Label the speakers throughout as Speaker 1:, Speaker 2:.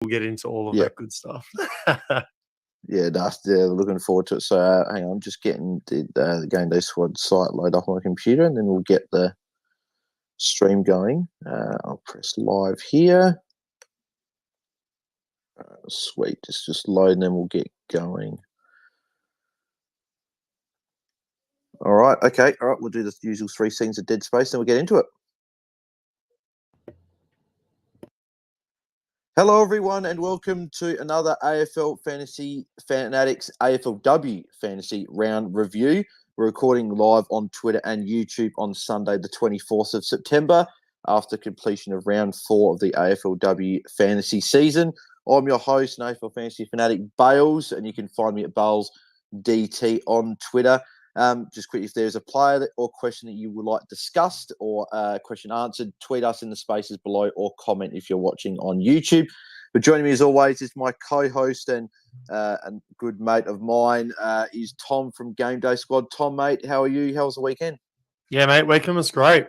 Speaker 1: get into all of
Speaker 2: Yeah.
Speaker 1: that good stuff.
Speaker 2: Yeah, looking forward to it. So hang on, I'm just getting the GameDay Squad site load up on my computer, and then we'll get the stream going. I'll press live here. Sweet, just load, and then we'll get going. All right, okay, all right. We'll do the usual 3 scenes of dead space, and we'll get into it. Hello, everyone, and welcome to another AFL Fantasy Fanatics AFLW Fantasy Round Review. We're recording live on Twitter and YouTube on Sunday, the 24th of September, after completion of Round 4 of the AFLW Fantasy season. I'm your host, and AFL Fantasy Fanatic Bales, and you can find me at BalesDT on Twitter. Just quickly, if there's a player or question that you would like discussed or a question answered, tweet us in the spaces below or comment if you're watching on YouTube. But joining me as always is my co-host and good mate of mine is Tom from GameDay Squad. Tom, mate, how are you? How was the weekend?
Speaker 1: Yeah, mate, weekend was great.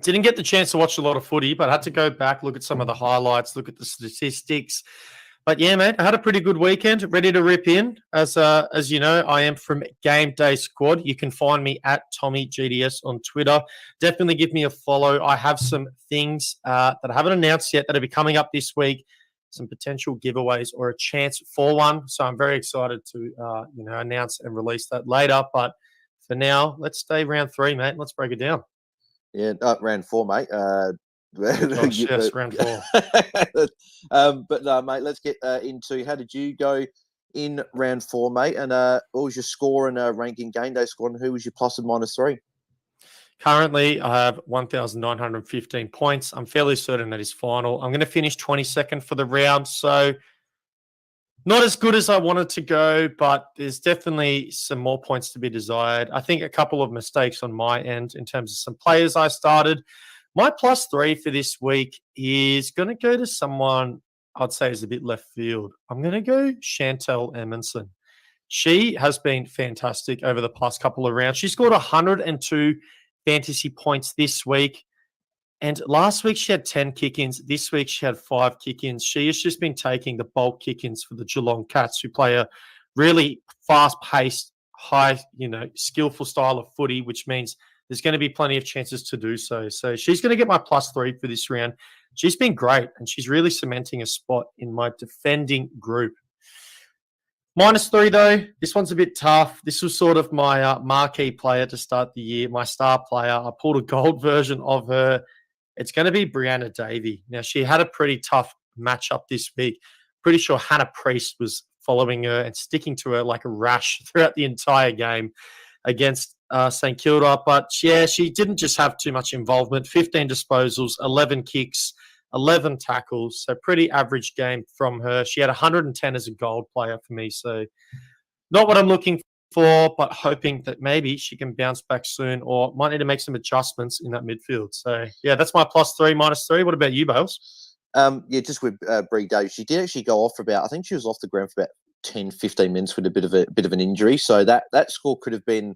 Speaker 1: Didn't get the chance to watch a lot of footy, but I had to go back, look at some of the highlights, look at the statistics. But yeah, mate, I had a pretty good weekend, ready to rip in. As you know, I am from GameDay Squad. You can find me at TommyGDS on Twitter. Definitely give me a follow. I have some things that I haven't announced yet that will be coming up this week, some potential giveaways or a chance for one. So I'm very excited to announce and release that later. But for now, let's stay round 3, mate. Let's break it down.
Speaker 2: Yeah, round 4, mate.
Speaker 1: Gosh, yes, round 4.
Speaker 2: But no, mate, let's get into how did you go in round 4, mate? And what was your score and ranking GameDay Squad? And who was your plus and minus 3?
Speaker 1: Currently, I have 1,915 points. I'm fairly certain that is final. I'm going to finish 22nd for the round, so not as good as I wanted to go, but there's definitely some more points to be desired. I think a couple of mistakes on my end in terms of some players I started. My plus 3 for this week is going to go to someone I'd say is a bit left field. I'm going to go Chantel Emerson. She has been fantastic over the past couple of rounds. She scored 102 fantasy points this week. And last week she had 10 kick-ins. This week she had 5 kick-ins. She has just been taking the bulk kick-ins for the Geelong Cats, who play a really fast-paced, high, skillful style of footy, which means there's going to be plenty of chances to do so. So she's going to get my plus 3 for this round. She's been great, and she's really cementing a spot in my defending group. Minus 3, though, this one's a bit tough. This was sort of my marquee player to start the year, my star player. I pulled a gold version of her. It's going to be Brianna Davey. Now, she had a pretty tough matchup this week. Pretty sure Hannah Priest was following her and sticking to her like a rash throughout the entire game against St Kilda. But, yeah, she didn't just have too much involvement. 15 disposals, 11 kicks, 11 tackles. So pretty average game from her. She had 110 as a gold player for me. So not what I'm looking for, but hoping that maybe she can bounce back soon or might need to make some adjustments in that midfield. So, yeah, that's my plus 3, minus 3. What about you, Bales?
Speaker 2: Yeah, just with Brie Davis, she did actually go off for about, I think she was off the ground for about 10, 15 minutes with a bit of an injury. So that score could have been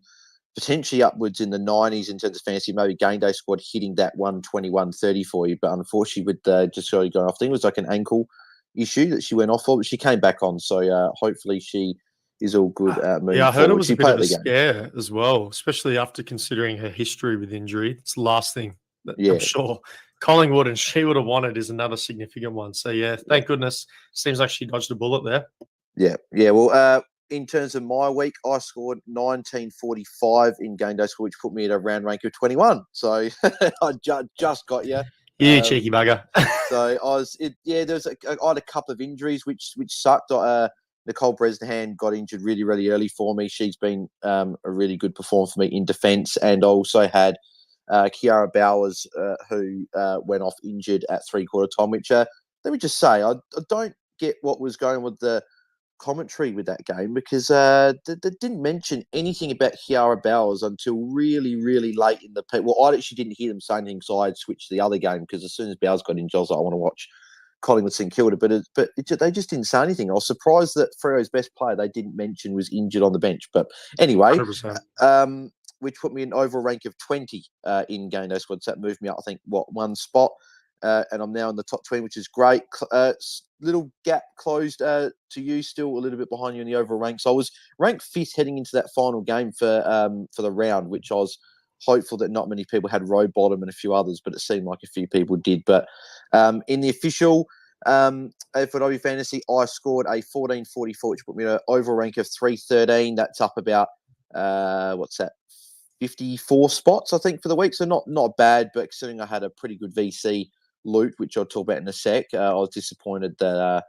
Speaker 2: potentially upwards in the 90s in terms of fantasy, maybe GameDay Squad hitting that 121-30 for you. But unfortunately, with just going off, I think it was like an ankle issue that she went off for, but she came back on. So hopefully she is all good moving
Speaker 1: Yeah, I heard
Speaker 2: forward.
Speaker 1: it was a bit of a scare as well, especially after considering her history with injury. It's the last thing that I'm sure Collingwood and she would have wanted is another significant one. So, yeah, thank goodness. Seems like she dodged a bullet there.
Speaker 2: Yeah. Well, in terms of my week, I scored 1945 in GameDay Squad, which put me at a round rank of 21. So I just got you.
Speaker 1: You cheeky bugger.
Speaker 2: So I had a couple of injuries, which sucked. Nicole Bresnahan got injured really, really early for me. She's been a really good performer for me in defence. And I also had Kiara Bowers, who went off injured at three-quarter time, which let me just say, I don't get what was going with the commentary with that game because they didn't mention anything about Kiara Bowers until really, really late in the piece. Well, I actually didn't hear them say anything, so I switched to the other game because as soon as Bowers got injured, I was like, I want to watch Collingwood St Kilda, but they just didn't say anything. I was surprised that Freo's best player they didn't mention was injured on the bench. But anyway, which put me in overall rank of 20 in GameDay Squad. So that moved me up, I think, one spot. And I'm now in the top 20, which is great. little gap closed to you, still a little bit behind you in the overall rank. So I was ranked 5th heading into that final game for the round, which I was hopeful that not many people had row bottom and a few others, but it seemed like a few people did. But in the official AFLW Fantasy, I scored a 1444, which put me at an overall rank of 313. That's up about, 54 spots, I think, for the week. So not bad, but considering I had a pretty good VC loot, which I'll talk about in a sec, I was disappointed that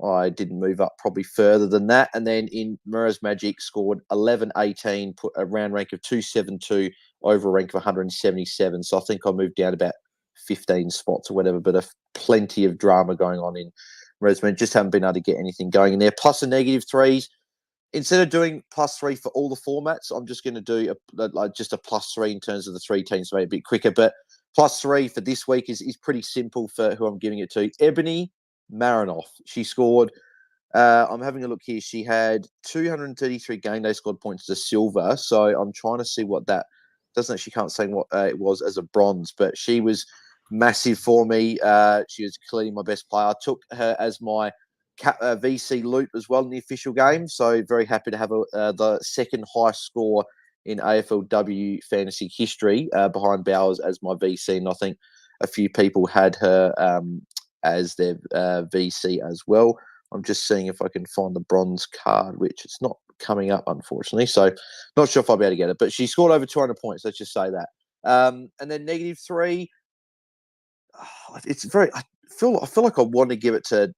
Speaker 2: I didn't move up probably further than that. And then in Mirror's Magic, scored 1118, put a round rank of 272, over a rank of 177. So I think I moved down about 15 spots or whatever, but plenty of drama going on in Mirror's Magic. Just haven't been able to get anything going in there. Plus a negative 3s. Instead of doing +3 for all the formats, I'm just going to do just a +3 in terms of the 3 teams to make it a bit quicker. But +3 for this week is pretty simple for who I'm giving it to. Ebony Maranov. She scored, I'm having a look here. She had 233 GameDay Squad points as a silver. So I'm trying to see what that doesn't. She can't say what it was as a bronze, but she was massive for me. She was clearly my best player. I took her as my VC loot as well in the official game. So very happy to have the second highest score in AFLW fantasy history behind Bowers as my VC. And I think a few people had her as their VC as well. I'm just seeing if I can find the bronze card, which it's not coming up, unfortunately. So not sure if I'll be able to get it. But she scored over 200 points, let's just say that. And then negative 3, it's very... I feel like I want to give it to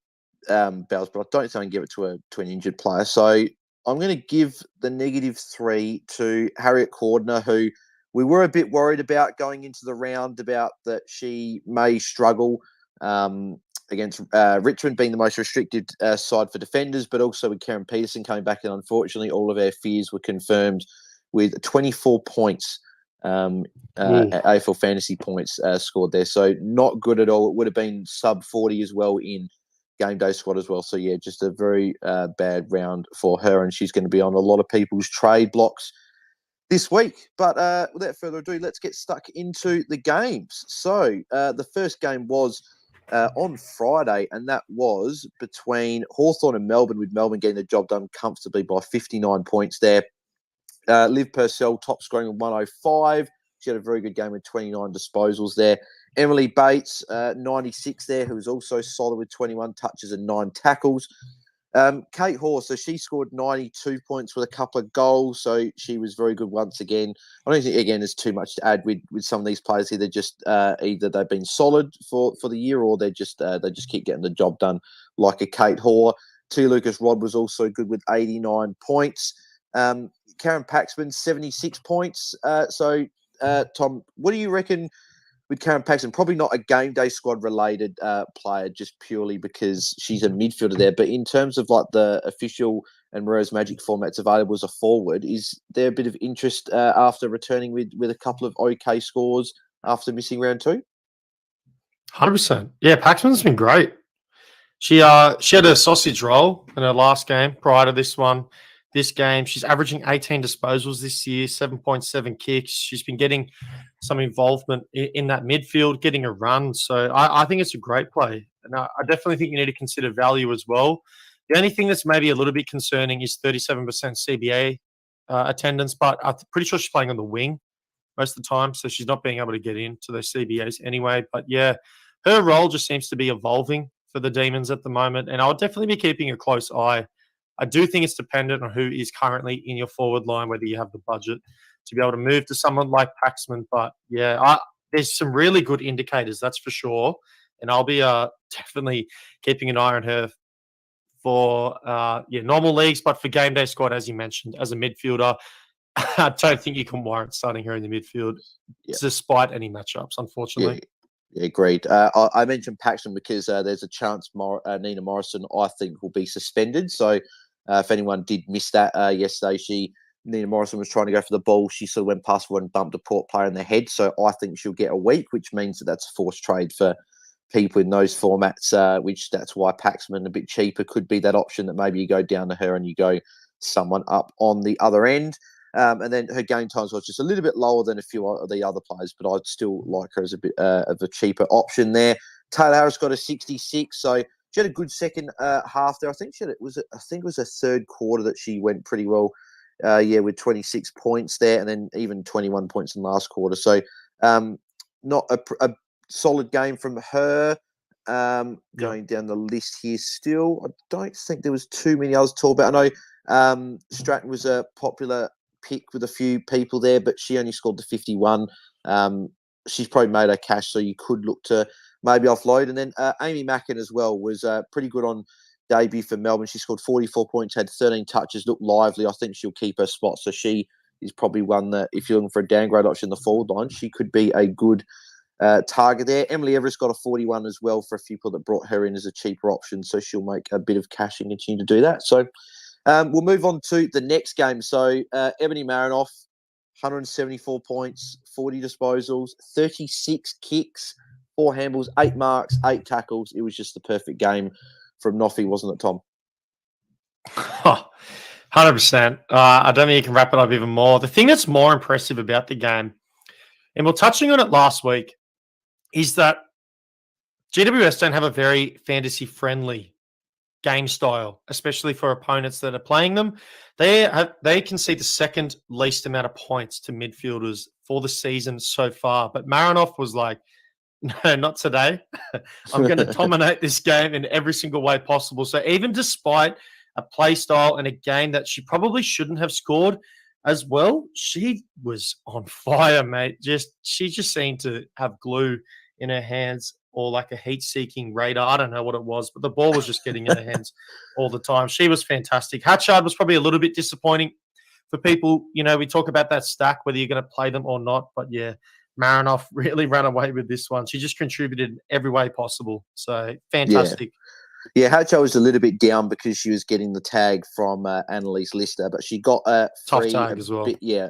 Speaker 2: Bowers, but I don't think I can give it to an injured player. So I'm going to give the negative 3 to Harriet Cordner, who we were a bit worried about going into the round, about that she may struggle against Richmond being the most restricted side for defenders, but also with Karen Peterson coming back. And unfortunately, all of our fears were confirmed with 24 points, AFL fantasy points scored there. So not good at all. It would have been sub 40 as well in GameDay Squad as well. So, yeah, just a very bad round for her, and she's going to be on a lot of people's trade blocks this week. But without further ado, let's get stuck into the games. So the first game was on Friday, and that was between Hawthorn and Melbourne, with Melbourne getting the job done comfortably by 59 points there. Liv Purcell top scoring with 105. She had a very good game with 29 disposals there. Emily Bates, 96 there, who was also solid with 21 touches and 9 tackles. Kate Hoare, so she scored 92 points with a couple of goals, so she was very good once again. I don't think, again, there's too much to add with some of these players here. They're just either they've been solid for the year, or they just keep getting the job done, like a Kate Hoare. T. Lucas Rod was also good with 89 points. Karen Paxman, 76 points. So, Tom, what do you reckon with Karen Paxman? Probably not a GameDay Squad related player, just purely because she's a midfielder there. But in terms of like the official and Rose Magic formats available as a forward, is there a bit of interest after returning with a couple of okay scores after missing round 2?
Speaker 1: 100%. Yeah, Paxman's been great. She had a sausage roll in her last game prior to this one. This game, she's averaging 18 disposals this year, 7.7 kicks. She's been getting some involvement in that midfield, getting a run. So I think it's a great play. And I definitely think you need to consider value as well. The only thing that's maybe a little bit concerning is 37% CBA attendance, but I'm pretty sure she's playing on the wing most of the time, so she's not being able to get into those CBAs anyway. But yeah, her role just seems to be evolving for the Demons at the moment, and I'll definitely be keeping a close eye. I do think it's dependent on who is currently in your forward line, whether you have the budget to be able to move to someone like Paxman. But yeah, there's some really good indicators, that's for sure. And I'll be definitely keeping an eye on her for normal leagues, but for GameDay Squad, as you mentioned, as a midfielder, I don't think you can warrant starting her in the midfield, despite any matchups, unfortunately.
Speaker 2: Yeah, agreed. I mentioned Paxton because there's a chance Nina Morrison, I think, will be suspended. So if anyone did miss that yesterday, Nina Morrison was trying to go for the ball. She sort of went past one and bumped a Port player in the head. So I think she'll get a week, which means that's a forced trade for people in those formats, which that's why Paxman, a bit cheaper, could be that option that maybe you go down to her and you go someone up on the other end. And then her game times was just a little bit lower than a few of the other players, but I'd still like her as a bit of a cheaper option there. Taylor Harris got a 66, so she had a good second half there. I think it was a third quarter that she went pretty well. With 26 points there, and then even 21 points in the last quarter. So, not a solid game from her. Going down the list here still, I don't think there was too many others to talk about. I know Stratton was a popular pick with a few people there, but she only scored the 51. She's probably made her cash, so you could look to maybe offload. And then Amy Mackin as well was pretty good on debut for Melbourne. She scored 44 points, had 13 touches, looked lively. I think she'll keep her spot. So she is probably one that, if you're looking for a downgrade option in the forward line, she could be a good target there. Emily Everest got a 41 as well for a few people that brought her in as a cheaper option. So she'll make a bit of cash and continue to do that. So we'll move on to the next game. So Ebony Maranov, 174 points, 40 disposals, 36 kicks, 4 handballs, 8 marks, 8 tackles. It was just the perfect game from Noffy, wasn't it, Tom?
Speaker 1: 100%. I don't think you can wrap it up even more. The thing that's more impressive about the game, and we're touching on it last week, is that GWS don't have a very fantasy-friendly game style, especially for opponents that are playing them. They concede the second least amount of points to midfielders for the season so far. But Maranov was like, no, not today. I'm going to dominate this game in every single way possible. So even despite a play style and a game that she probably shouldn't have scored as well, she was on fire, mate. She just seemed to have glue in her hands, or like a heat-seeking radar. I don't know what it was, but the ball was just getting in her hands all the time. She was fantastic. Hatchard was probably a little bit disappointing for people. You know, we talk about that stack, whether you're going to play them or not. But yeah, Maranov really ran away with this one. She just contributed in every way possible. So fantastic.
Speaker 2: Yeah, Hatchard was a little bit down because she was getting the tag from Annalise Lister, but she got a
Speaker 1: tough tag as well.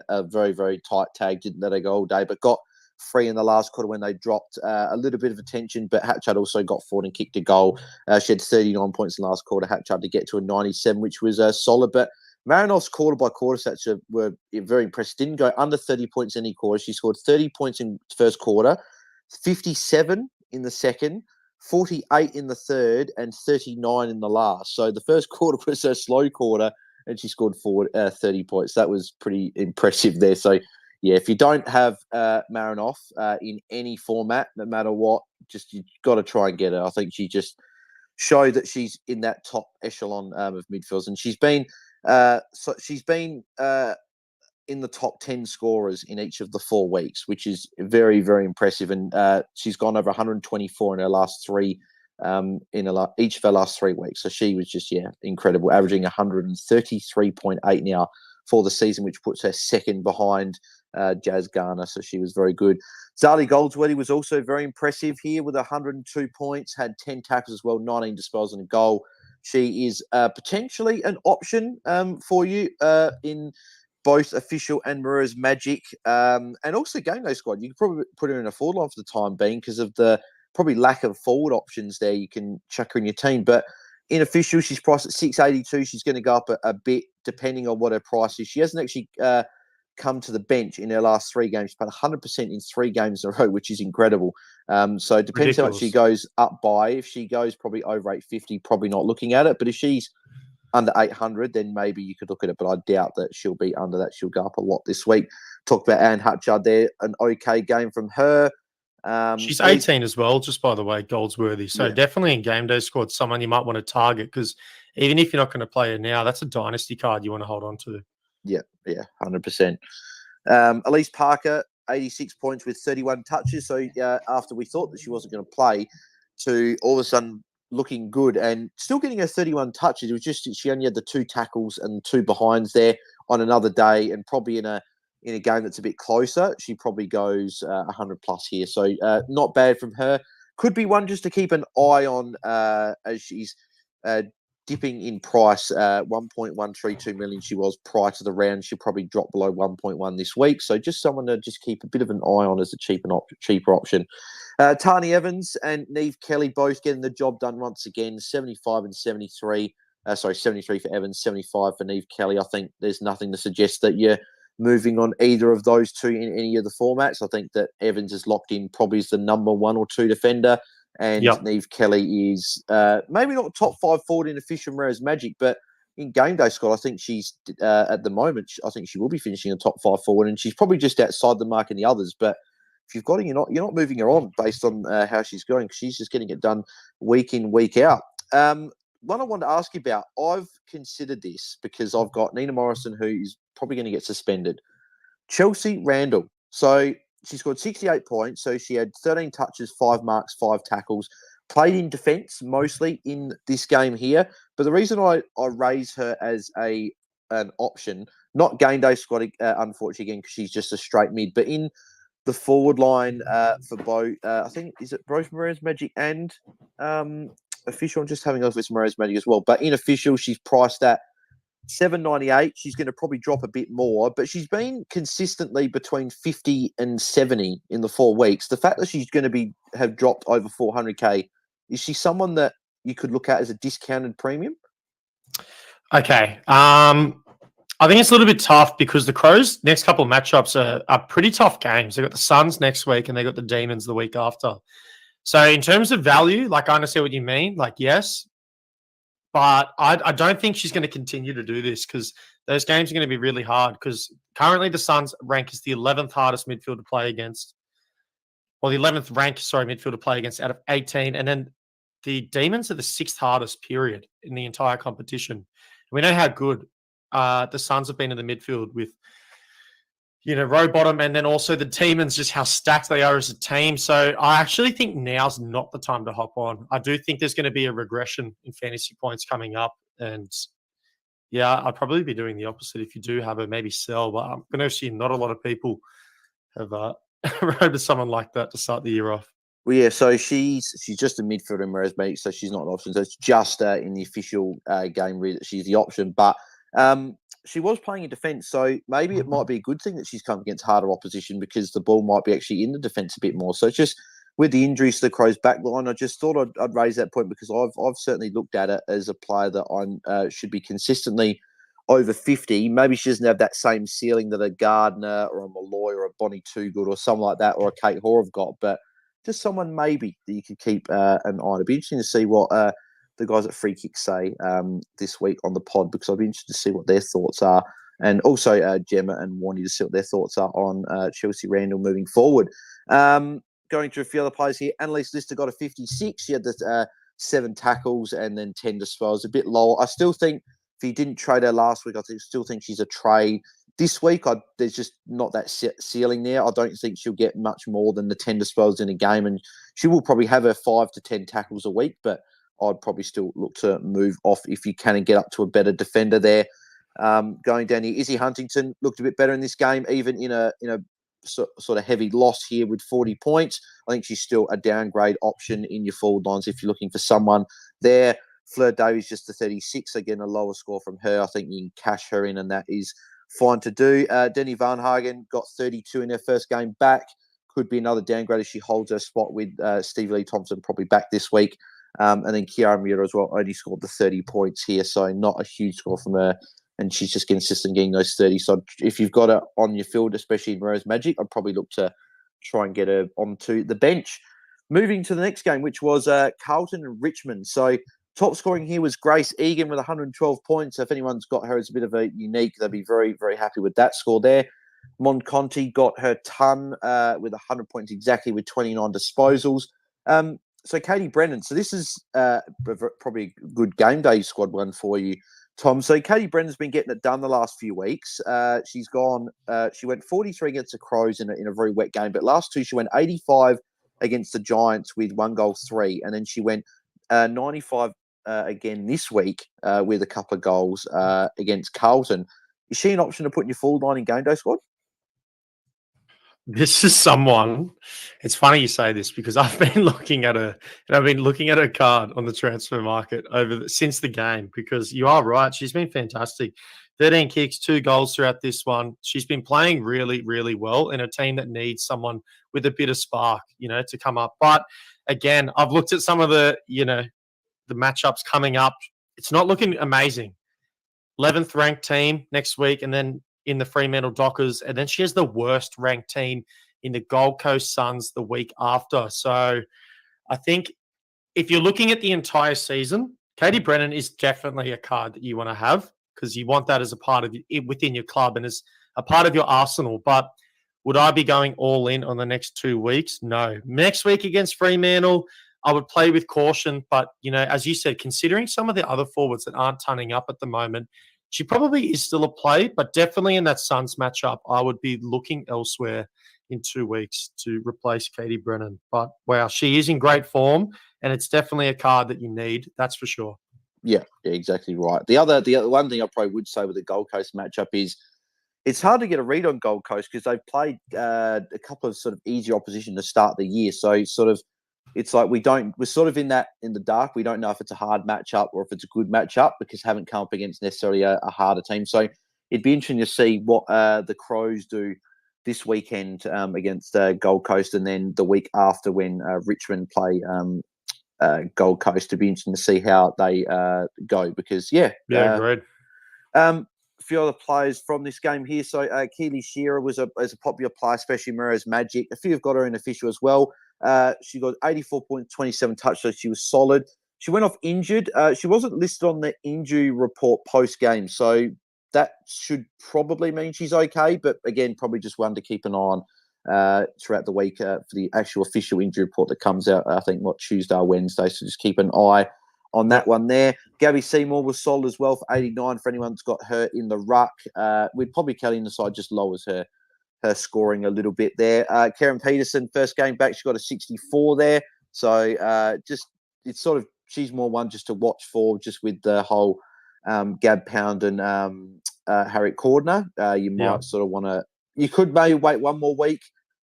Speaker 2: A very, very tight tag. Didn't let her go all day, but got free in the last quarter when they dropped a little bit of attention. But Hatchard also got forward and kicked a goal. She had 39 points in the last quarter. Hatchard to get to a 97, which was solid. But Maranov's quarter by quarter stats were very impressive. Didn't go under 30 points any quarter. She scored 30 points in the first quarter, 57 in the second, 48 in the third, and 39 in the last. So the first quarter was her slow quarter, and she scored 30 points. That was pretty impressive there. So, yeah, if you don't have Maranov in any format, no matter what, just you've got to try and get her. I think she just showed that she's in that top echelon of midfielders, and she's been in the top 10 scorers in each of the 4 weeks, which is very, very impressive. And she's gone over 124 in her last three, each of her last 3 weeks. So she was just, incredible, averaging 133.8 now for the season, which puts her second behind Jazz Garner. So she was very good. Zali Goldsworthy was also very impressive here with 102 points, had 10 tackles as well, 19 disposals and a goal. She is potentially an option for you in both official and Mirror's Magic, and also GameDay Squad. You could probably put her in a forward line for the time being because of the probably lack of forward options there. You can chuck her in your team. But in official, she's priced at 682. She's going to go up a bit depending on what her price is. She hasn't actually come to the bench in her last 3 games. She's played 100% in 3 games in a row, which is incredible. So it depends how much she goes up by. If she goes probably over 850, probably not looking at it. But if she's under 800, then maybe you could look at it, but I doubt that she'll be under that. She'll go up a lot this week. Talk about Anne Hatchard there. An okay game from her.
Speaker 1: She's 18 as well, just by the way, Goldsworthy. So definitely in GameDay Squad, someone you might want to target, because even if you're not going to play her now, that's a dynasty card you want to hold on to.
Speaker 2: Yeah, 100%. Elise Parker, 86 points with 31 touches. So after we thought that she wasn't going to play, to all of a sudden looking good and still getting her 31 touches. It was just she only had the 2 tackles and 2 behinds there on another day, and probably in a game that's a bit closer, she probably goes 100 plus here. So not bad from her. Could be one just to keep an eye on as she's dipping in price. 1.132 million she was prior to the round. She'll probably drop below 1.1 this week. So just someone to just keep a bit of an eye on as a cheaper option. Tani Evans and Neve Kelly both getting the job done once again. 75 and 73. 73 for Evans, 75 for Neve Kelly. I think there's nothing to suggest that you're moving on either of those two in any of the formats. I think that Evans is locked in probably as the number 1 or 2 defender, and
Speaker 1: Yep.
Speaker 2: Neve Kelly is maybe not top 5 forward in official Mares Magic, but in game day squad, I think she's at the moment. I think she will be finishing a top 5 forward, and she's probably just outside the mark in the others. But if you've got her, you're not moving her on based on how she's going. She's just getting it done week in, week out. One I wanted to ask you about, I've considered this because I've got Nina Morrison, who is probably going to get suspended. Chelsea Randall. So she scored 68 points. So she had 13 touches, 5 marks, 5 tackles, played in defence mostly in this game here. But the reason I raise her as an option, not game day squad, unfortunately, again, because she's just a straight mid, but in the forward line for both, I think, is it both Mares Magic and official? I'm just having a look at Mares Magic as well. But in official, she's priced at $7.98. She's going to probably drop a bit more, but she's been consistently between 50 and 70 in the 4 weeks. The fact that she's going to have dropped over 400k, is she someone that you could look at as a discounted premium?
Speaker 1: Okay. I think it's a little bit tough because the Crows' next couple of matchups are pretty tough games. They've got the Suns next week and they've got the Demons the week after. So in terms of value, like I understand what you mean, like yes, but I don't think she's going to continue to do this because those games are going to be really hard because currently the Suns rank as the 11th hardest midfield to play against, or the 11th ranked, midfield to play against out of 18. And then the Demons are the 6th hardest period in the entire competition. We know how good the Suns have been in the midfield with, row bottom, and then also the Demons, just how stacked they are as a team. So I actually think now's not the time to hop on. I do think there's going to be a regression in fantasy points coming up. And yeah, I'd probably be doing the opposite if you do have a maybe sell. But I'm going to assume not a lot of people have rode with someone like that to start the year off.
Speaker 2: Well, yeah, so she's just a midfielder in Mares Magic, so she's not an option. So it's just in the official game read that she's the option. But she was playing in defence, so maybe it might be a good thing that she's come against harder opposition because the ball might be actually in the defence a bit more. So it's just with the injuries to the Crows back line, I just thought I'd raise that point because I've certainly looked at it as a player that I should be consistently over 50. Maybe she doesn't have that same ceiling that a Gardner or a Malloy or a Bonnie Toogood or something like that or a Kate Hoare have got, but just someone maybe that you could keep an eye on. It'd be interesting to see what the guys at Free Kick say this week on the pod because I'd be interested to see what their thoughts are. And also Gemma and Warnie to see what their thoughts are on Chelsea Randall moving forward. Going through a few other players here, Annalise Lister got a 56. She had the 7 tackles and then 10 disposals, a bit lower. I still think if you didn't trade her last week, still think she's a trade. This week, there's just not that ceiling there. I don't think she'll get much more than the 10 disposals in a game, and she will probably have her 5 to 10 tackles a week, but I'd probably still look to move off if you can and get up to a better defender there. Going down here, Izzy Huntington looked a bit better in this game, even in a sort of heavy loss here with 40 points. I think she's still a downgrade option in your forward lines if you're looking for someone there. Fleur Davies just a 36, again a lower score from her. I think you can cash her in, and that is fine to do. Denny Varnhagen got 32 in her first game back. Could be another downgrade if she holds her spot with Stevie Lee Thompson probably back this week. And then Kiara Muir as well only scored the 30 points here, so not a huge score from her. And she's just consistent getting those 30. So if you've got her on your field, especially in Rose Magic, I'd probably look to try and get her onto the bench. Moving to the next game, which was Carlton and Richmond. So top scoring here was Grace Egan with 112 points. So if anyone's got her as a bit of a unique, they'll be very, very happy with that score there. Monconti got her ton with 100 points exactly with 29 disposals. So Katie Brennan. So this is probably a good game day squad one for you, Tom. So Katie Brennan's been getting it done the last few weeks. She went 43 against the Crows in a very wet game, but last 2 she went 85 against the Giants with 1 goal, 3, and then she went 95 again this week with a couple of goals against Carlton. Is she an option to put in your full line in game day squad?
Speaker 1: This is someone. It's funny you say this because I've been looking at her, and I've been looking at her card on the transfer market since the game. Because you are right, she's been fantastic. 13 kicks, 2 goals throughout this one. She's been playing really, really well in a team that needs someone with a bit of spark, to come up. But again, I've looked at some of the matchups coming up. It's not looking amazing. 11th ranked team next week, and then in the Fremantle Dockers, and then she has the worst ranked team in the Gold Coast Suns the week after. So I think if you're looking at the entire season, Katie Brennan is definitely a card that you want to have because you want that as a part of within your club and as a part of your arsenal. But would I be going all in on the next 2 weeks? No. Next week against Fremantle, I would play with caution. But, as you said, considering some of the other forwards that aren't turning up at the moment, she probably is still a play. But definitely in that Suns matchup, I would be looking elsewhere in 2 weeks to replace Katie Brennan. But, wow, she is in great form, and it's definitely a card that you need. That's for sure.
Speaker 2: Yeah, exactly right. The other one thing I probably would say with the Gold Coast matchup is it's hard to get a read on Gold Coast because they've played a couple of sort of easy opposition to start the year. So it's like we're sort of in the dark. We don't know if it's a hard matchup or if it's a good matchup because haven't come up against necessarily a harder team. So it'd be interesting to see what the Crows do this weekend against Gold Coast, and then the week after when Richmond play Gold Coast. To be interesting to see how they go because
Speaker 1: Agreed.
Speaker 2: A few other players from this game here. So Keely Shearer was a popular player, especially Murray's Magic. A few have got her in official as well. She got 84.27 touch, so she was solid. She went off injured. She wasn't listed on the injury report post-game, so that should probably mean she's okay. But again, probably just one to keep an eye on throughout the week for the actual official injury report that comes out, I think, Tuesday or Wednesday. So just keep an eye on that one there. Gabby Seymour was solid as well for 89 for anyone that's got her in the ruck. We'd probably Kelly in the side just lowers her scoring a little bit there. Karen Peterson, first game back, she got a 64 there. So it's sort of, she's more one just to watch for, just with the whole Gab Pound and Harriet Cordner. You might sort of want to, you could maybe wait one more week,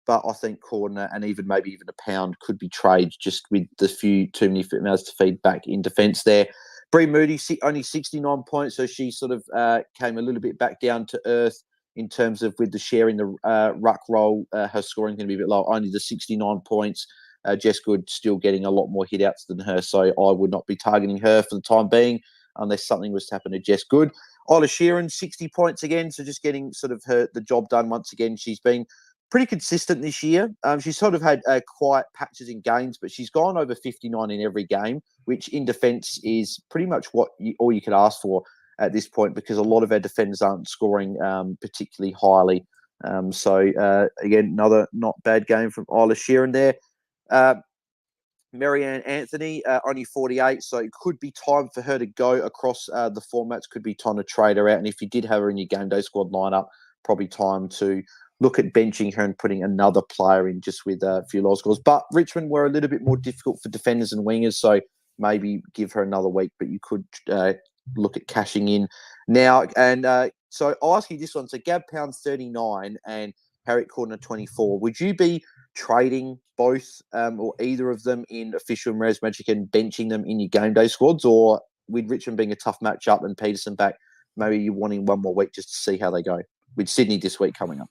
Speaker 2: but I think Cordner and maybe even a Pound could be traded just with the too many females to feed back in defence there. Bree Moody, only 69 points, so she sort of came a little bit back down to earth in terms of with the share in the ruck role. Her scoring going to be a bit low, only the 69 points. Jess Good still getting a lot more hit-outs than her, so I would not be targeting her for the time being unless something was to happen to Jess Good. Isla Sheeran, 60 points again, so just getting sort of the job done once again. She's been pretty consistent this year. She's sort of had quiet patches in games, but she's gone over 59 in every game, which in defence is pretty much all you could ask for at this point because a lot of our defenders aren't scoring particularly highly. Again, another not bad game from Isla Sheeran there. Marianne Anthony, only 48, so it could be time for her to go across the formats, could be time to trade her out. And if you did have her in your GameDay Squad lineup, probably time to look at benching her and putting another player in just with a few low scores. But Richmond were a little bit more difficult for defenders and wingers, so maybe give her another week, but you could look at cashing in now. And so I'll ask you this one. So Gab Pound 39 and Harriet Cordner 24. Would you be trading both or either of them in official Res Magic and benching them in your GameDay squads? Or with Richmond being a tough matchup and Peterson back, maybe you're wanting one more week just to see how they go with Sydney this week coming up?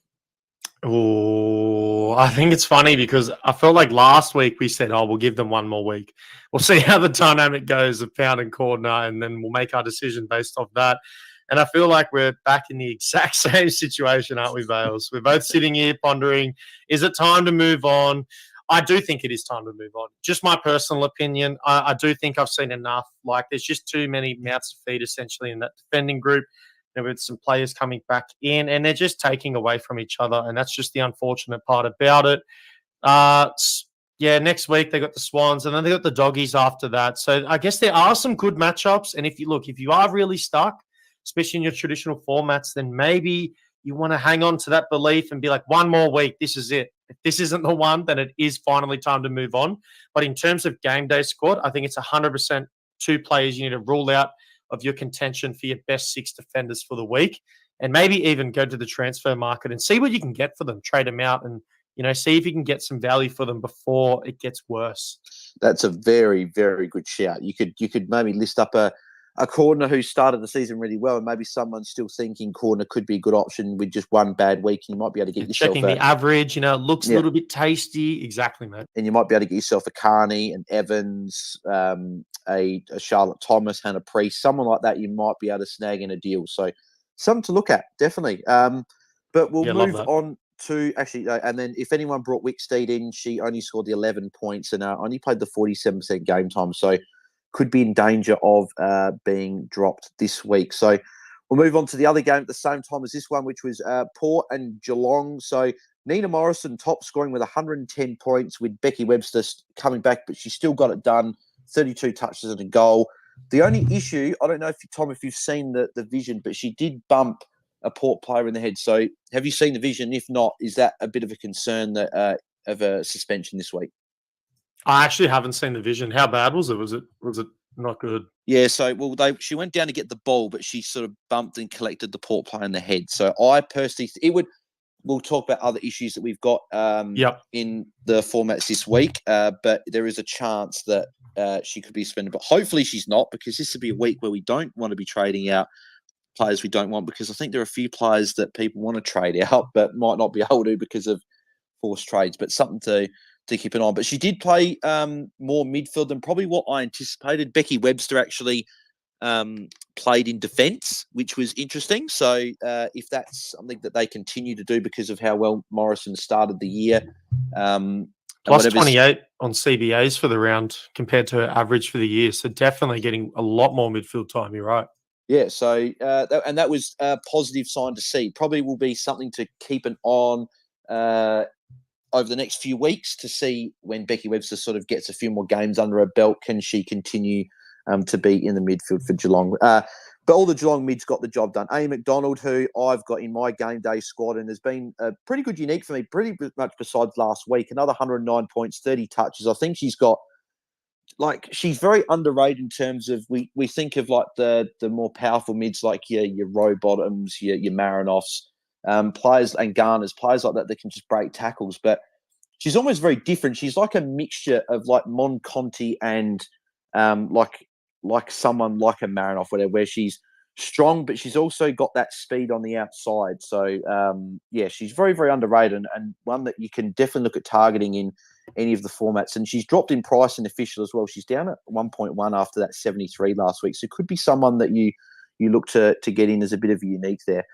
Speaker 1: Oh, I think it's funny because I felt like last week we said, we'll give them one more week. We'll see how the dynamic goes of Pound and Cordner, and then we'll make our decision based off that. And I feel like we're back in the exact same situation, aren't we, Bales? We're both sitting here pondering, is it time to move on? I do think it is time to move on. Just my personal opinion. I do think I've seen enough. Like, there's just too many mouths to feed, essentially, in that defending group. With some players coming back in, and they're just taking away from each other, and that's just the unfortunate part about it. Next week they got the Swans, and then they got the Doggies after that. So I guess there are some good matchups, and if you are really stuck, especially in your traditional formats, then maybe you want to hang on to that belief and be like, one more week, this is it. If this isn't the one, then it is finally time to move on. But in terms of GameDay Squad, I think it's 100% two players you need to rule out of your contention for your best 6 defenders for the week, and maybe even go to the transfer market and see what you can get for them, trade them out, and see if you can get some value for them before it gets worse.
Speaker 2: That's a very, very good shout. You could maybe list up a Cordner who started the season really well, and maybe someone's still thinking Cordner could be a good option with just one bad week. You might be able to get yourself
Speaker 1: checking the average. It looks a little bit tasty. Exactly, mate.
Speaker 2: And you might be able to get yourself a Carney, an Evans, a Charlotte Thomas, Hannah Priest, someone like that. You might be able to snag in a deal. So something to look at, definitely. But we'll move on two, actually, and then if anyone brought Wicksteed in, she only scored the 11 points and only played the 47% game time. So could be in danger of being dropped this week. So we'll move on to the other game at the same time as this one, which was Port and Geelong. So Nina Morrison top scoring with 110 points with Becky Webster coming back, but she still got it done, 32 touches and a goal. The only issue, I don't know, Tom, if you've seen the vision, but she did bump a Port player in the head. So have you seen the vision? If not, is that a bit of a concern that of a suspension this week?
Speaker 1: I actually haven't seen the vision. How bad was it? Was it not good?
Speaker 2: Yeah, so she went down to get the ball, but she sort of bumped and collected the Port player in the head. So I personally, we'll talk about other issues that we've got in the formats this week, but there is a chance that she could be suspended. But hopefully she's not, because this would be a week where we don't want to be trading out players we don't want, because I think there are a few players that people want to trade out but might not be able to because of forced trades. But something to keep an eye on. But she did play more midfield than probably what I anticipated. Becky Webster actually played in defence, which was interesting. So if that's something that they continue to do because of how well Morrison started the year.
Speaker 1: Plus 28 on CBAs for the round compared to her average for the year. So definitely getting a lot more midfield time. You're right.
Speaker 2: Yeah, so that was a positive sign to see. Probably will be something to keep an eye on over the next few weeks to see when Becky Webster sort of gets a few more games under her belt. Can she continue to be in the midfield for Geelong? But all the Geelong mids got the job done. Amy McDonald, who I've got in my game day squad and has been a pretty good unique for me, pretty much besides last week. Another 109 points, 30 touches. I think she's got, she's very underrated in terms of we think of like the more powerful mids like your Rowe Bottoms, your Maranovs, players and Garners, players like that can just break tackles. But she's almost very different. She's like a mixture of like Mon Conti and like someone like a Maranov, where she's strong, but she's also got that speed on the outside. So she's very, very underrated and one that you can definitely look at targeting in any of the formats. And she's dropped in price in official as well. She's down at 1.1 after that 73 last week. So it could be someone that you look to get in as a bit of a unique there.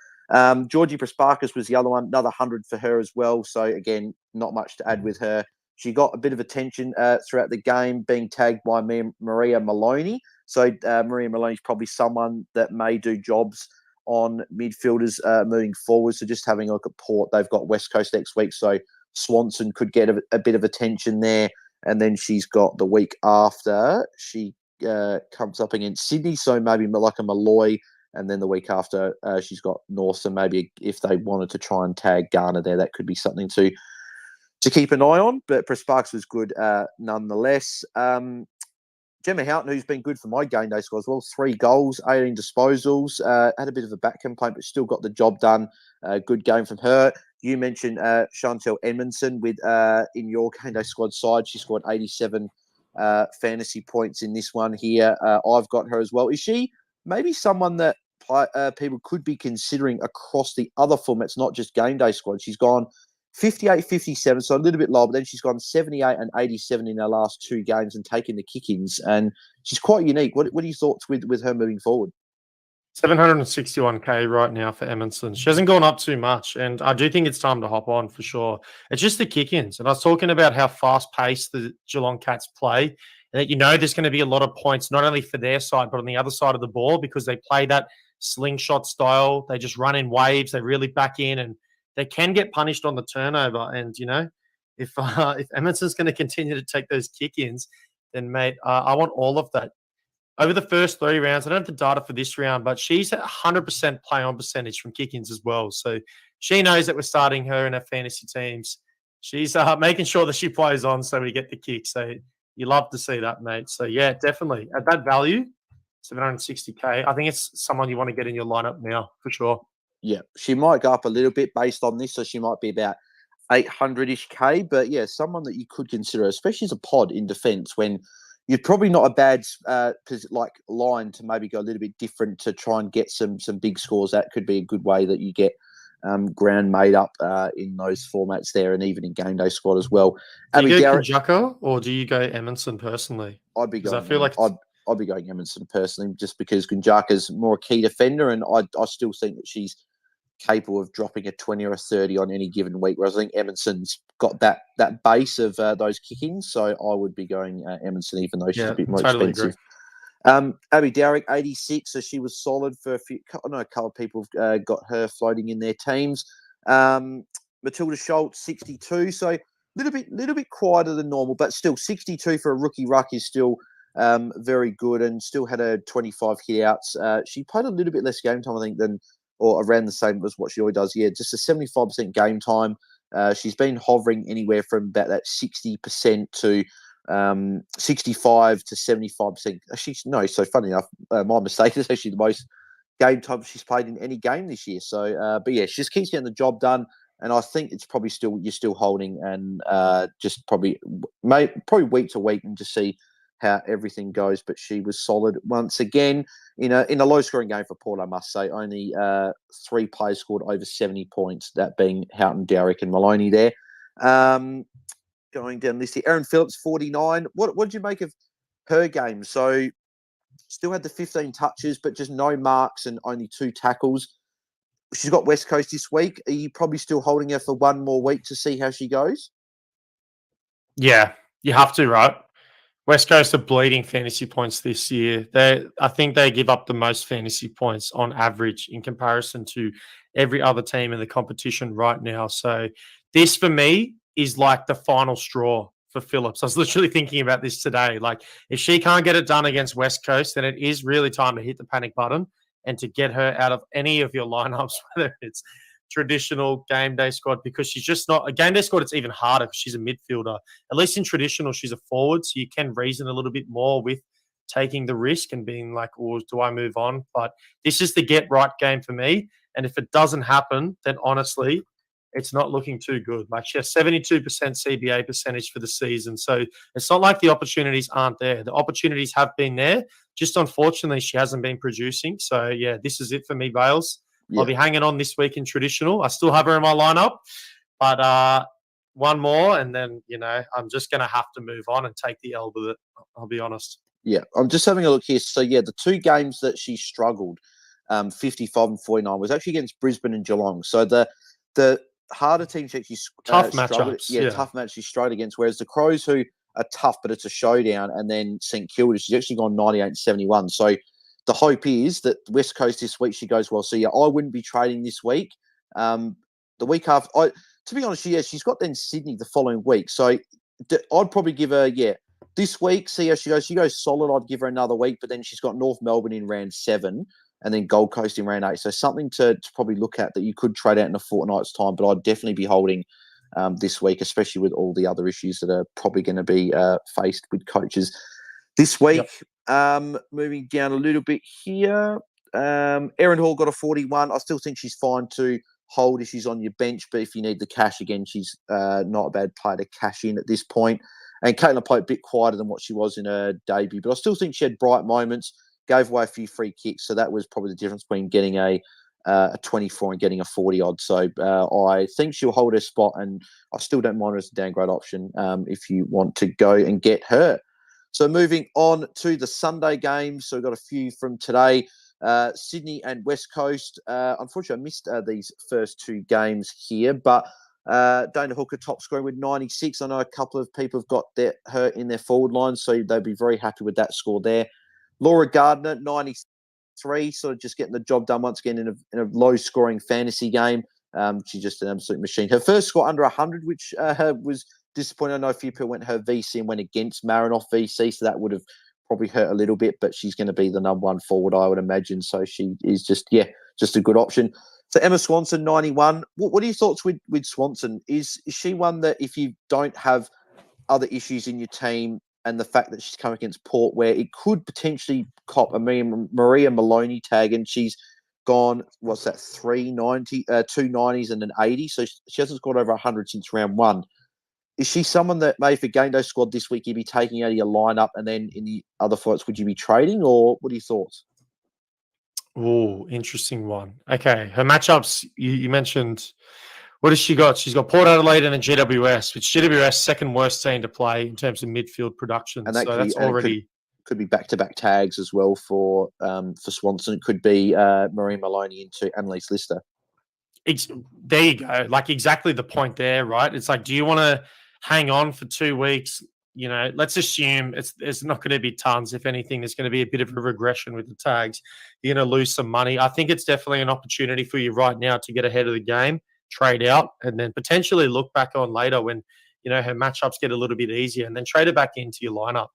Speaker 2: Georgie Prasparkas was the other one, another 100 for her as well. So again, not much to add with her. She got a bit of attention throughout the game, being tagged by Maria Maloney. So Maria Maloney is probably someone that may do jobs on midfielders moving forward. So just having a look at Port, they've got West Coast next week. So Swanson could get a bit of attention there. And then she's got the week after, she comes up against Sydney. So maybe like a Malloy. And then the week after, she's got North. So maybe if they wanted to try and tag Garner there, that could be something to keep an eye on. But Prasparks was good nonetheless. Gemma Houghton, who's been good for my game day squad as well, 3 goals, 18 disposals, had a bit of a back complaint, but still got the job done. Good game from her. You mentioned Chantel Edmondson with in your game day squad side. She scored 87 fantasy points in this one here. I've got her as well. Is she maybe someone that people could be considering across the other formats, not just game day squad? She's gone 58, 57, so a little bit lower, but then she's gone 78 and 87 in her last 2 games and taken the kick-ins, and she's quite unique. What are your thoughts with her moving forward?
Speaker 1: 761K right now for Edmondson. She hasn't gone up too much, and I do think it's time to hop on for sure. It's just the kick-ins, and I was talking about how fast-paced the Geelong Cats play, and that there's going to be a lot of points, not only for their side, but on the other side of the ball, because they play that slingshot style. They just run in waves. They really back in, and they can get punished on the turnover. And, if Edmondson's going to continue to take those kick-ins, then, mate, I want all of that. Over the first 3 rounds, I don't have the data for this round, but she's at 100% play-on percentage from kick-ins as well. So she knows that we're starting her in her fantasy teams. She's making sure that she plays on so we get the kick. So you love to see that, mate. So, yeah, definitely. At that value, 760K, I think it's someone you want to get in your lineup now for sure.
Speaker 2: Yeah, she might go up a little bit based on this, so she might be about 800-ish K. But yeah, someone that you could consider, especially as a pod in defence, when you're probably not a bad line to maybe go a little bit different to try and get some big scores. That could be a good way that you get ground made up in those formats there, and even in game day squad as well.
Speaker 1: Do you go Kunjaka or do you go Edmondson personally?
Speaker 2: I'd be going.
Speaker 1: I feel like
Speaker 2: I'd be going Edmondson personally, just because Kunjaka's more a key defender, and I still think that she's capable of dropping a 20 or a 30 on any given week, whereas I think Emerson's got that base of those kick-ins, so I would be going Emerson, even though she's a bit more
Speaker 1: totally
Speaker 2: expensive.
Speaker 1: agree.
Speaker 2: Abby Derrick, 86, so she was solid for a few. I know a couple of people got her floating in their teams. Matilda Schultz, 62, so little bit quieter than normal, but still 62 for a rookie ruck is still very good, and still had a 25 hit outs. She played a little bit less game time, I think, than or around the same as what she always does. Yeah, just a 75% game time. She's been hovering anywhere from about that 60% to 65 to 75%. So funny enough, my mistake is actually the most game time she's played in any game this year. So, but yeah, she just keeps getting the job done. And I think it's probably you're still holding, and just probably week to week and just see how everything goes. But she was solid once again in a low scoring game for Port, I must say. Only 3 players scored over 70 points, that being Houghton, Derrick, and Maloney there. Going down this here, Erin Phillips, 49. What did you make of her game? So still had the 15 touches, but just no marks and only 2 tackles. She's got West Coast this week. Are you probably still holding her for one more week to see how she goes?
Speaker 1: Yeah, you have to, right? West Coast are bleeding fantasy points this year. I think they give up the most fantasy points on average in comparison to every other team in the competition right now. So this, for me, is like the final straw for Phillips. I was literally thinking about this today. Like, if she can't get it done against West Coast, then it is really time to hit the panic button and to get her out of any of your lineups, whether it's traditional game day squad, because she's just not a game day squad. It's even harder because she's a midfielder. At least in traditional, she's a forward, so you can reason a little bit more with taking the risk and being like, "Oh, do I move on?" But this is the get right game for me. And if it doesn't happen, then honestly, it's not looking too good. Like, she has 72% CBA percentage for the season, so it's not like the opportunities aren't there. The opportunities have been there. Just unfortunately, she hasn't been producing. So yeah, this is it for me, Bales.
Speaker 2: Yeah.
Speaker 1: I'll be hanging on this week in traditional. I still have her in my lineup, but one more, and then, I'm just going to have to move on and take the L with it. I'll be honest.
Speaker 2: Yeah, I'm just having a look here. So, yeah, the 2 games that she struggled, 55 and 49, was actually against Brisbane and Geelong. So the harder teams actually
Speaker 1: Tough
Speaker 2: struggled.
Speaker 1: matchups.
Speaker 2: Yeah, tough match she struggled against, whereas the Crows, who are tough, but it's a showdown, and then St Kilda, she's actually gone 98 and 71. So the hope is that West Coast this week, she goes well. So, yeah, I wouldn't be trading this week. The week after, to be honest, she's got then Sydney the following week. So I'd probably give her, this week, see how she goes. She goes solid, I'd give her another week, but then she's got North Melbourne in round 7 and then Gold Coast in round 8. So something to probably look at that you could trade out in a fortnight's time, but I'd definitely be holding this week, especially with all the other issues that are probably going to be faced with coaches this week. Yep. Moving down a little bit here, Erin Hall got a 41. I still think she's fine to hold if she's on your bench, but if you need the cash, again, she's not a bad player to cash in at this point. And Caitlin played a bit quieter than what she was in her debut, but I still think she had bright moments, gave away a few free kicks, so that was probably the difference between getting a 24 and getting a 40 odd. So I think she'll hold her spot, and I still don't mind her as a downgrade option if you want to go and get her. So moving on to the Sunday games. So we've got a few from today. Sydney and West Coast. Unfortunately, I missed these first 2 games here, but Dana Hooker top scoring with 96. I know a couple of people have got her in their forward line, so they'd be very happy with that score there. Laura Gardner, 93, sort of just getting the job done once again in a low-scoring fantasy game. She's just an absolute machine. Her first score under 100, which was disappointing. I know a few people went her VC and went against Maranov VC, so that would have probably hurt a little bit, but she's going to be the number 1 forward, I would imagine. So she is just a good option. So Emma Swanson, 91. What are your thoughts with Swanson? Is she one that, if you don't have other issues in your team, and the fact that she's come against Port, where it could potentially cop a Maria Maloney tag, and she's gone, what's that, 390, 290s and an 80, so she hasn't scored over 100 since round 1. Is she someone that maybe for GameDay Squad this week you'd be taking out of your lineup, and then in the other fights would you be trading, or what are your thoughts?
Speaker 1: Oh, interesting one. Okay, her matchups, you mentioned, what has she got? She's got Port Adelaide and then GWS, which GWS second worst team to play in terms of midfield production.
Speaker 2: And that
Speaker 1: so that's already
Speaker 2: could be back-to-back tags as well for Swanson. It could be Marie Maloney into Annalise Lister.
Speaker 1: There you go. Like exactly the point there, right? It's like, do you want to hang on for 2 weeks? You know, let's assume it's not going to be tons. If anything, there's going to be a bit of a regression with the tags. You're going to lose some money. I think it's definitely an opportunity for you right now to get ahead of the game, trade out, and then potentially look back on later when, you know, her matchups get a little bit easier, and then trade it back into your lineup.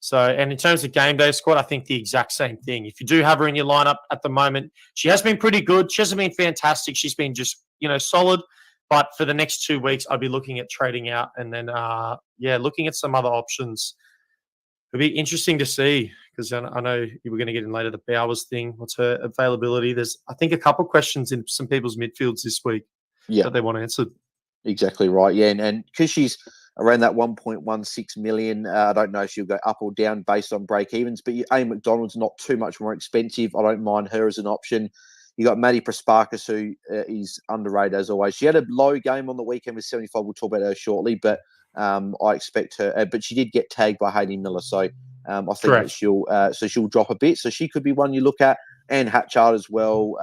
Speaker 1: So, and in terms of GameDay Squad, I think the exact same thing. If you do have her in your lineup at the moment, she has been pretty good. She hasn't been fantastic. She's been just, you know, solid. But for the next 2 weeks, I'll be looking at trading out and then, looking at some other options. It'll be interesting to see because I know you were going to get in later the Bowers thing. What's her availability? There's, I think, a couple questions in some people's midfields this week that they want answered.
Speaker 2: Exactly right. Yeah, and because she's around that 1.16 million, I don't know if she'll go up or down based on break evens. But A. McDonald's not too much more expensive. I don't mind her as an option. You got Maddie Prasparkas, who is underrated as always. She had a low game on the weekend with 75. We'll talk about her shortly, but I expect her. But she did get tagged by Hayley Miller, so I think that she'll drop a bit. So she could be one you look at, and Hatchard as well.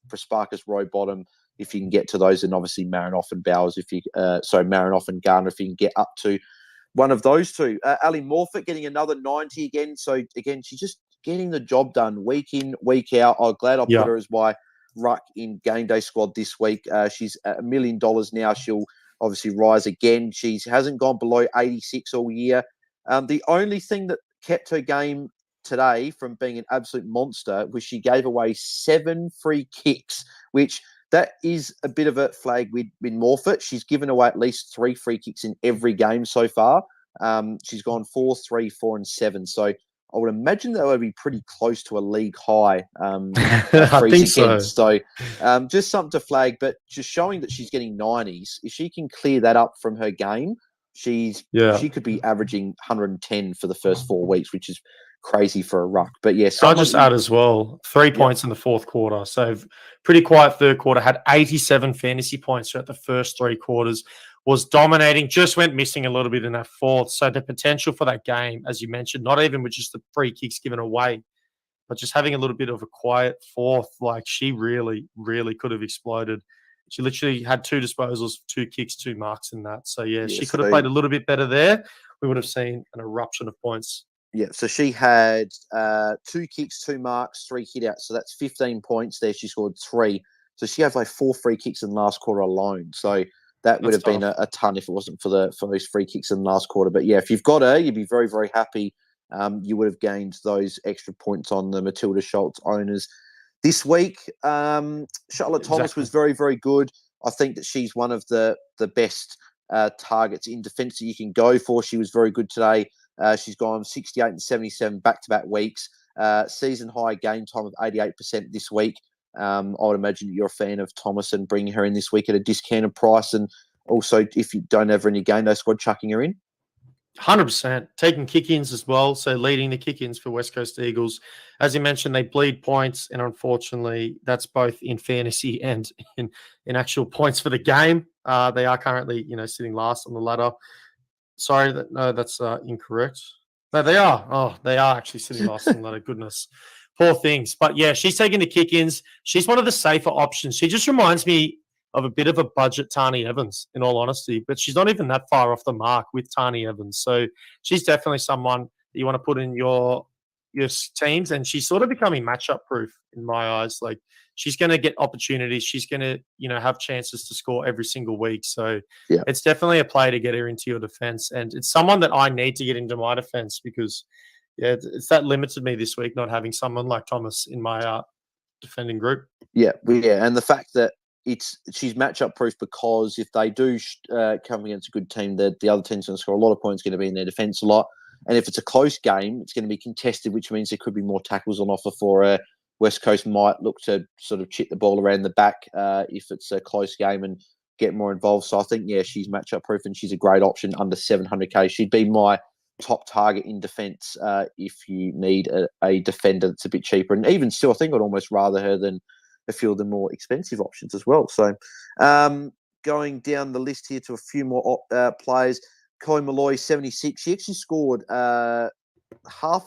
Speaker 2: Prasparkas, Roy Bottom, if you can get to those, and obviously Maranov and Bowers, Maranov and Garner, if you can get up to one of those two. Ali Morfitt getting another 90 again. So again, she's just getting the job done week in, week out. I'm glad I put her as my ruck in GameDay Squad this week. She's at $1 million now. She'll obviously rise again. She hasn't gone below 86 all year. The only thing that kept her game today from being an absolute monster was she gave away 7 free kicks, which that is a bit of a flag with Morfitt. She's given away at least 3 free kicks in every game so far. She's gone 4, 3, 4, and 7. So I would imagine that would be pretty close to a league high.
Speaker 1: I think so.
Speaker 2: So just something to flag, but just showing that she's getting 90s. If she can clear that up from her game, she could be averaging 110 for the first 4 weeks, which is crazy for a ruck. But yeah,
Speaker 1: I'll just add as well 3 points in the fourth quarter. So pretty quiet third quarter. Had 87 fantasy points throughout the first 3 quarters. Was dominating, just went missing a little bit in that fourth. So the potential for that game, as you mentioned, not even with just the free kicks given away, but just having a little bit of a quiet fourth, like she really, really could have exploded. She literally had 2 disposals, 2 kicks, 2 marks in that. So yeah, she could have played a little bit better there. We would have seen an eruption of points.
Speaker 2: Yeah, so she had 2 kicks, 2 marks, 3 hit-outs. So that's 15 points there. She scored 3. So she had like 4 free kicks in the last quarter alone. So that would have been a ton if it wasn't for those free kicks in the last quarter. But yeah, if you've got her, you'd be very, very happy. You would have gained those extra points on the Matilda Schultz owners. This week, Charlotte Thomas was very, very good. I think that she's one of the best targets in defence that you can go for. She was very good today. She's gone 68 and 77 back-to-back weeks. Season high game time of 88% this week. I would imagine that you're a fan of Thomas and bringing her in this week at a discounted price. And also, if you don't have her in your GameDay Squad, chucking her in.
Speaker 1: 100%. Taking kick-ins as well. So leading the kick-ins for West Coast Eagles. As you mentioned, they bleed points. And unfortunately, that's both in fantasy and in actual points for the game. They are currently, sitting last on the ladder. Sorry, that's incorrect. No, they are. Oh, they are actually sitting last on the ladder. Goodness. Poor things. But yeah, she's taking the kick-ins. She's one of the safer options. She just reminds me of a bit of a budget Tani Evans, in all honesty. But she's not even that far off the mark with Tani Evans. So she's definitely someone that you want to put in your teams. And she's sort of becoming matchup proof in my eyes. Like, she's going to get opportunities. She's going to, have chances to score every single week. So it's definitely a play to get her into your defense. And it's someone that I need to get into my defense because, it's that limited me this week, not having someone like Thomas in my defending group.
Speaker 2: Yeah. And the fact that she's matchup proof because if they do come against a good team, the other team's going to score a lot of points, going to be in their defense a lot. And if it's a close game, it's going to be contested, which means there could be more tackles on offer for her. West Coast might look to sort of chip the ball around the back if it's a close game and get more involved. So I think, she's matchup proof and she's a great option under 700K. She'd be my top target in defence if you need a defender that's a bit cheaper. And even still, I think I'd almost rather her than a few of the more expensive options as well. So going down the list here to a few more players, Chloe Malloy, 76. She actually scored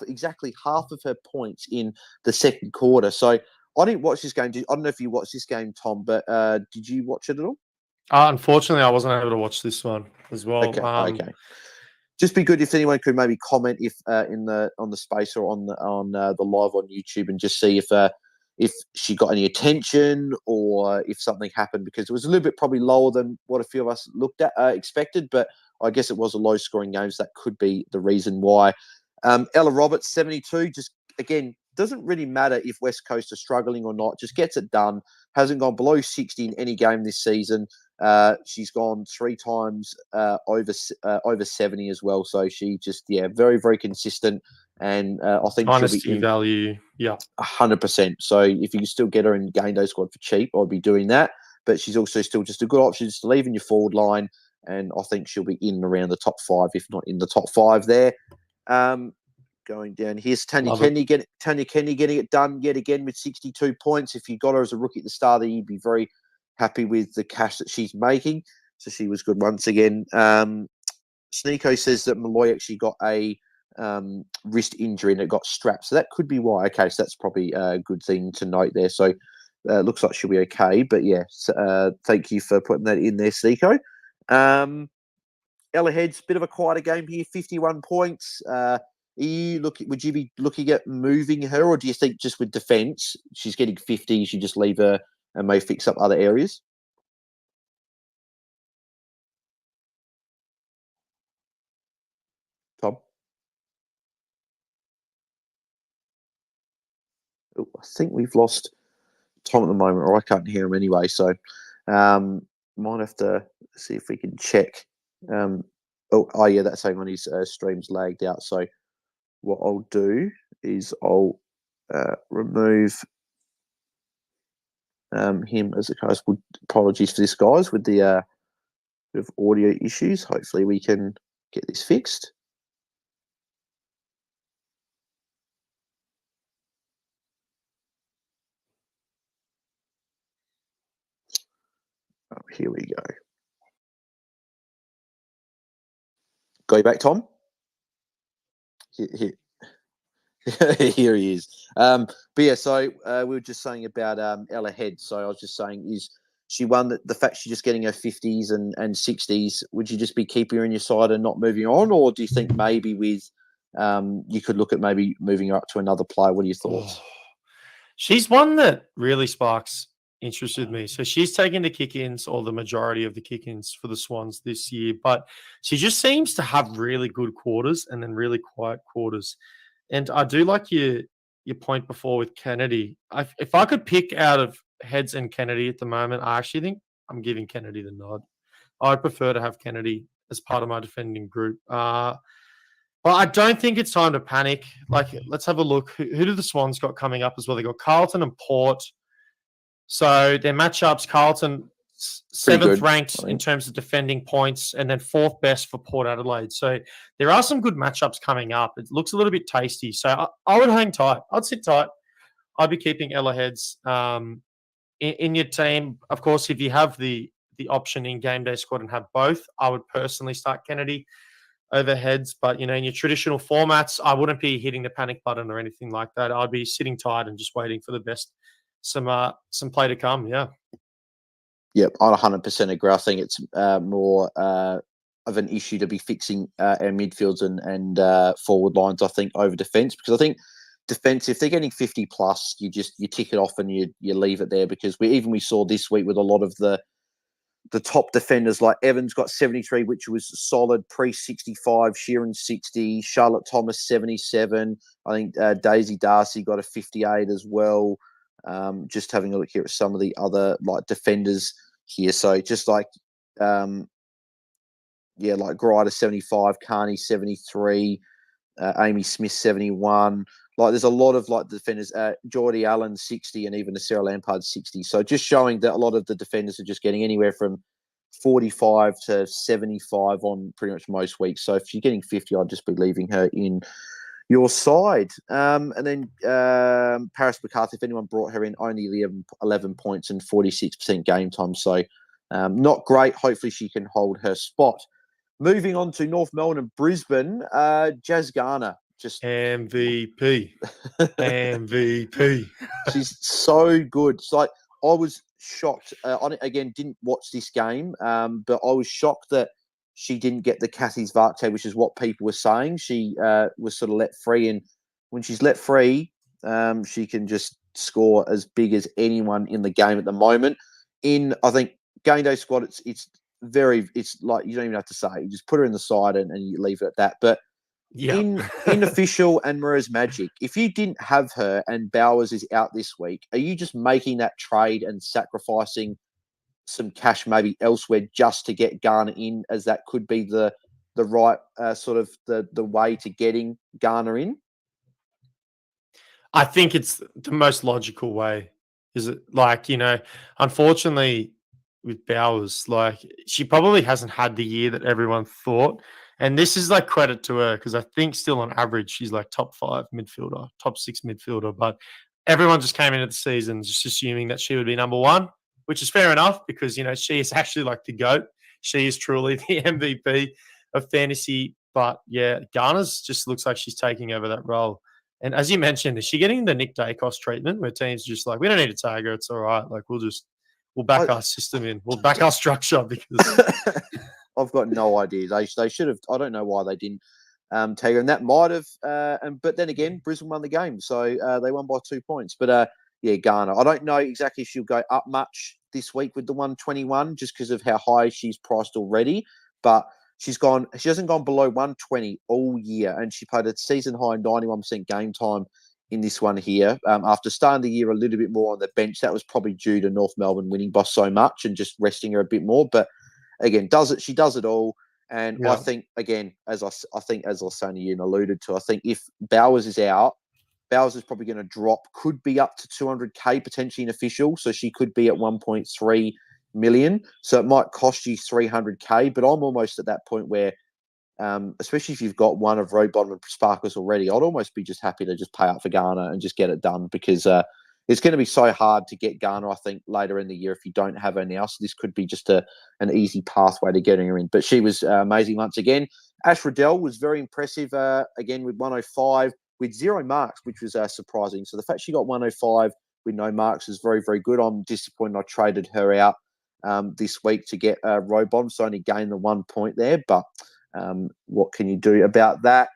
Speaker 2: exactly half of her points in the second quarter. So I didn't watch this game. I don't know if you watched this game, Tom, but did you watch it at all?
Speaker 1: Unfortunately, I wasn't able to watch this one as well.
Speaker 2: Okay. Just be good if anyone could maybe comment if on the space or on the live on YouTube and just see if she got any attention or if something happened, because it was a little bit probably lower than what a few of us expected, but I guess it was a low scoring game, so that could be the reason why. Ella Roberts, 72, just again, doesn't really matter if West Coast are struggling or not, just gets it done. Hasn't gone below 60 in any game this season. She's gone 3 times over 70 as well. So she just, very, very consistent. And I think
Speaker 1: Dynasty
Speaker 2: she'll be in
Speaker 1: value,
Speaker 2: 100%. So if you can still get her in GameDay Squad for cheap, I'd be doing that. But she's also still just a good option just to leave in your forward line. And I think she'll be in and around the top 5, if not in the top 5 there. Going down, here's Tanya Kennedy getting it done yet again with 62 points. If you got her as a rookie at the start of the year, you'd be very happy with the cash that she's making. So she was good once again. Sneeko says that Malloy actually got a wrist injury and it got strapped. So that could be why. Okay, so that's probably a good thing to note there. So looks like she'll be okay. But thank you for putting that in there, Sneeko. Ella Head's bit of a quieter game here, 51 points. Would you be looking at moving her, or do you think just with defence, she's getting 50, you should just leave her and may fix up other areas? Tom? Oh, I think we've lost Tom at the moment, or I can't hear him anyway, so might have to see if we can check. That's saying on his stream's lagged out, so what I'll do is I'll remove him as a host. Apologies for this, guys, with the with audio issues. Hopefully we can get this fixed. Here we go. Go back, Tom. Here he is. So we were just saying about Ella Head. So I was just saying, is she one that the fact she's just getting her 50s and 60s, would you just be keeping her in your side and not moving on? Or do you think maybe with you could look at maybe moving her up to another player? What are your thoughts?
Speaker 1: She's one that really sparks interest with me. So she's taken the kick-ins, or the majority of the kick-ins for the Swans this year, but she just seems to have really good quarters and then really quiet quarters. And I do like your point before with Kennedy. If I could pick out of Heads and Kennedy at the moment, I actually think I'm giving Kennedy the nod. I'd prefer to have Kennedy as part of my defending group. But I don't think it's time to panic. Like, let's have a look. Who do the Swans got coming up as well? They got Carlton and Port. So their matchups, Carlton, 7th ranked in terms of defending points, and then 4th best for Port Adelaide. So there are some good matchups coming up. It looks a little bit tasty. So I would hang tight. I'd sit tight. I'd be keeping Ella Heads in your team. Of course, if you have the option in GameDay Squad and have both, I would personally start Kennedy over Heads. But, in your traditional formats, I wouldn't be hitting the panic button or anything like that. I'd be sitting tight and just waiting for the best, some play to come. Yeah.
Speaker 2: Yep, I 100% agree. I think it's more of an issue to be fixing our midfields and forward lines, I think, over defence. Because I think defence, if they're getting 50 plus, you tick it off and you leave it there. Because we saw this week with a lot of the top defenders, like Evans got 73, which was solid, pre-65, Sheeran 60, Charlotte Thomas 77. I think Daisy Darcy got a 58 as well. Just having a look here at some of the other defenders here. So just like Grider 75, Carney 73, Amy Smith 71. There's a lot of defenders, Geordie Allen 60, and even the Sarah Lampard 60. So just showing that a lot of the defenders are just getting anywhere from 45 to 75 on pretty much most weeks. So if you're getting 50, I'd just be leaving her in your side. And then Paris McCarthy, if anyone brought her in, only 11 points and 46% game time. So not great. Hopefully she can hold her spot. Moving on to North Melbourne and Brisbane, Jazz Garner, Just
Speaker 1: MVP. MVP.
Speaker 2: She's so good. It's like I was shocked. Again, didn't watch this game, but I was shocked that she didn't get the Kathy's Varte, which is what people were saying. She was sort of let free, and when she's let free, she can just score as big as anyone in the game at the moment. I think GameDay Squad, it's like you don't even have to say. You just put her in the side and you leave it at that. But in official and Mirror's Magic, if you didn't have her and Bowers is out this week, are you just making that trade and sacrificing some cash maybe elsewhere just to get Garner in, as that could be the right sort of the way to getting Garner in?
Speaker 1: I think it's the most logical way. Is it like, unfortunately with Bowers, like she probably hasn't had the year that everyone thought. And this is like credit to her because I think still on average she's like top 5 midfielder, top 6 midfielder. But everyone just came into the season just assuming that she would be number 1, which is fair enough because, she is actually like the GOAT. She is truly the MVP of fantasy. But yeah, Garner's just looks like she's taking over that role. And as you mentioned, is she getting the Nick Dacos treatment where teams just like, we don't need a tag her, it's all right. Like we'll back our system in. We'll back our structure because
Speaker 2: I've got no idea. They should have. I don't know why they didn't take her, and that might have. But then again, Brisbane won the game, so they won by 2 points. But yeah, Garner. I don't know exactly if she'll go up much this week with the 121, just because of how high she's priced already. But she hasn't gone below 120 all year, and she played a season high 91% game time in this one here. After starting the year a little bit more on the bench, that was probably due to North Melbourne winning by so much and just resting her a bit more. But again, she does it all. And yeah. I think, again, as I was saying to you and alluded to, I think if Bowers is out, Bowers is probably going to drop, could be up to 200K potentially in official. So she could be at 1.3 million. So it might cost you 300K. But I'm almost at that point where, especially if you've got one of Rowbottom and Sparkles already, I'd almost be just happy to just pay up for Garner and just get it done because it's going to be so hard to get Garner, I think, later in the year if you don't have her now. So this could be just an easy pathway to getting her in. But she was amazing once again. Ash Riddell was very impressive, again, with 105, with 0 marks, which was surprising. So the fact she got 105 with no marks is very, very good. I'm disappointed I traded her out this week to get Rowbottom, so only gained the 1 point there. But what can you do about that?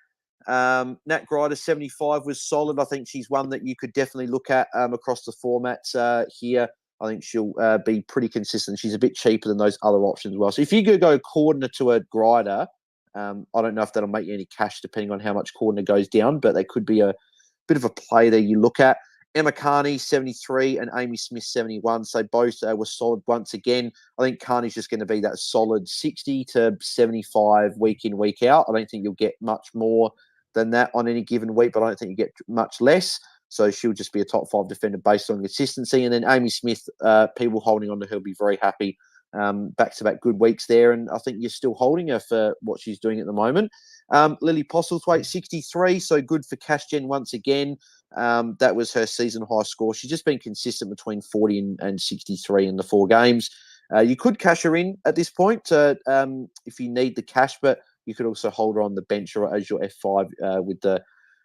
Speaker 2: Nat Grider 75 was solid. I think she's one that you could definitely look at across the formats here. I think she'll be pretty consistent. She's a bit cheaper than those other options as well. So if you could go Cordner to a Grider, I don't know if that'll make you any cash depending on how much Cordner goes down, but they could be a bit of a play there you look at. Emma Carney, 73, and Amy Smith, 71. So both were solid once again. I think Carney's just going to be that solid 60 to 75 week in, week out. I don't think you'll get much more than that on any given week, but I don't think you get much less. So she'll just be a top 5 defender based on consistency. And then Amy Smith, people holding on to her will be very happy. Back-to-back good weeks there. And I think you're still holding her for what she's doing at the moment. Lily Postlethwaite, 63. So good for Cash Gen once again. That was her season high score. She's just been consistent between 40 and 63 in the 4 games. You could cash her in at this point if you need the cash, but you could also hold her on the bench or as your F5 with the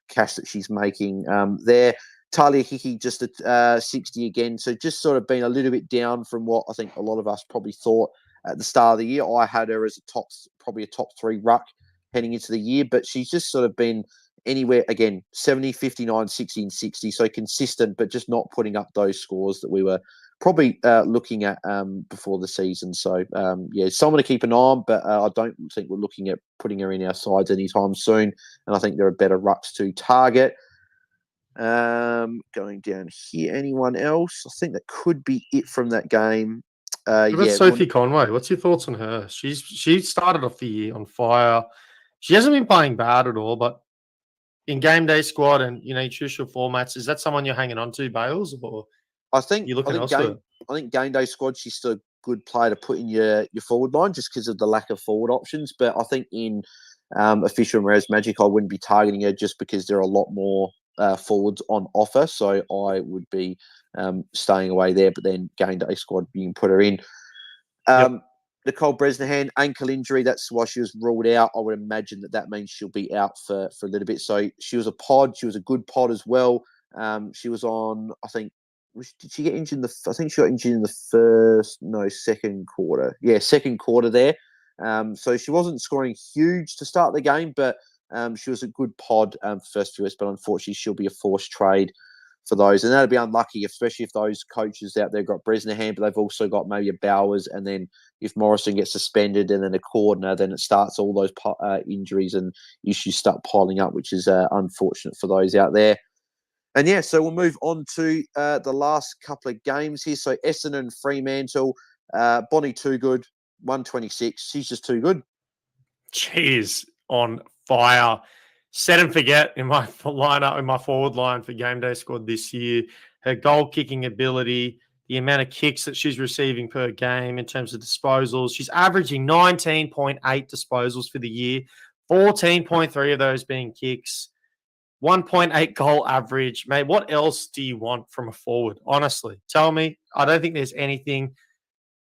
Speaker 2: cash that she's making there. Talia Hickey just at 60 again. So just sort of been a little bit down from what I think a lot of us probably thought at the start of the year. I had her as probably a top 3 ruck heading into the year, but she's just sort of been anywhere, again, 70, 59, 60, and 60. So consistent, but just not putting up those scores that we were probably looking at before the season. So, yeah, someone to keep an eye on, but I don't think we're looking at putting her in our sides anytime soon. And I think there are better rucks to target. Going down here, anyone else? I think that could be it from that game.
Speaker 1: Sophie Conway. What's your thoughts on her? She started off the year on fire. She hasn't been playing bad at all, but in GameDay Squad and traditional formats, is that someone you're hanging on to, Bales, or
Speaker 2: I think
Speaker 1: you're looking elsewhere?
Speaker 2: I think GameDay Squad, she's still a good player to put in your forward line just because of the lack of forward options. But I think in official and Rares Magic, I wouldn't be targeting her just because there are a lot more forwards on offer. So I would be staying away there. But then GameDay Squad, you can put her in.
Speaker 1: Yep.
Speaker 2: Nicole Bresnahan, ankle injury. That's why she was ruled out. I would imagine that means she'll be out for a little bit. So she was a pod. She was a good pod as well. She was on, I think, did she get injured I think she got injured in the second quarter. Yeah, second quarter there. So she wasn't scoring huge to start the game, but she was a good pod first few weeks. But unfortunately, she'll be a forced trade for those. And that'd be unlucky, especially if those coaches out there got Bresnahan, but they've also got maybe a Bowers. And then if Morrison gets suspended and then a Cordner, then it starts all those injuries and issues start piling up, which is unfortunate for those out there. And yeah, so we'll move on to the last couple of games here. So Essendon, Fremantle, Bonnie too good, 126. She's just too good.
Speaker 1: She's on fire. Set and forget in my lineup, in my forward line for GameDay Squad this year. Her goal kicking ability, the amount of kicks that she's receiving per game in terms of disposals. She's averaging 19.8 disposals for the year, 14.3 of those being kicks. 1.8 goal average. Mate, what else do you want from a forward? Honestly, tell me. I don't think there's anything.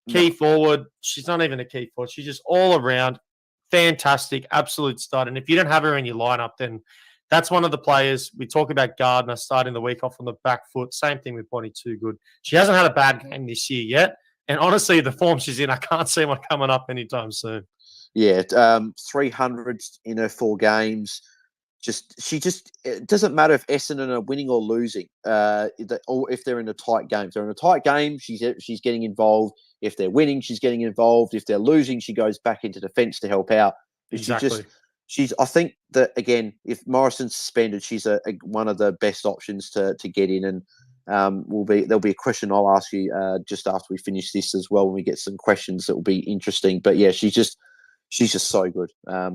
Speaker 1: Key forward. She's not even a key forward. She's just all around fantastic, absolute stud. And if you don't have her in your lineup, then that's one of the players. We talk about Gardner starting the week off on the back foot. Same thing with Bonnie too good. She hasn't had a bad game this year yet. And honestly, the form she's in, I can't see one coming up anytime soon.
Speaker 2: Yeah, 300 in her 4 games. It doesn't matter if Essendon are winning or losing, or if they're in a tight game. If they're in a tight game, she's getting involved. If they're winning, she's getting involved. If they're losing, she goes back into defence to help out.
Speaker 1: Exactly.
Speaker 2: I think that, again, if Morrison's suspended, she's one of the best options to get in. And there'll be a question I'll ask you just after we finish this as well, when we get some questions that will be interesting. But yeah, she's just so good.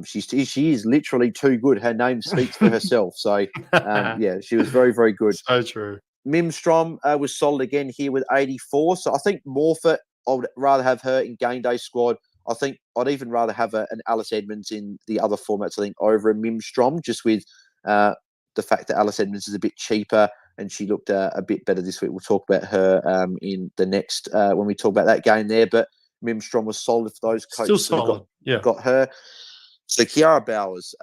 Speaker 2: She is literally too good. Her name speaks for herself. So, yeah, she was very, very good.
Speaker 1: So true.
Speaker 2: Mimstrom was solid again here with 84. So I think Morfitt, I would rather have her in GameDay Squad. I think I'd even rather have an Alice Edmonds in the other formats, I think, over a Mimstrom, just with the fact that Alice Edmonds is a bit cheaper and she looked a bit better this week. We'll talk about her in the next, when we talk about that game there. But Mimstrom was solid for those coaches.
Speaker 1: Still solid.
Speaker 2: Got her. So Kiara Bowers,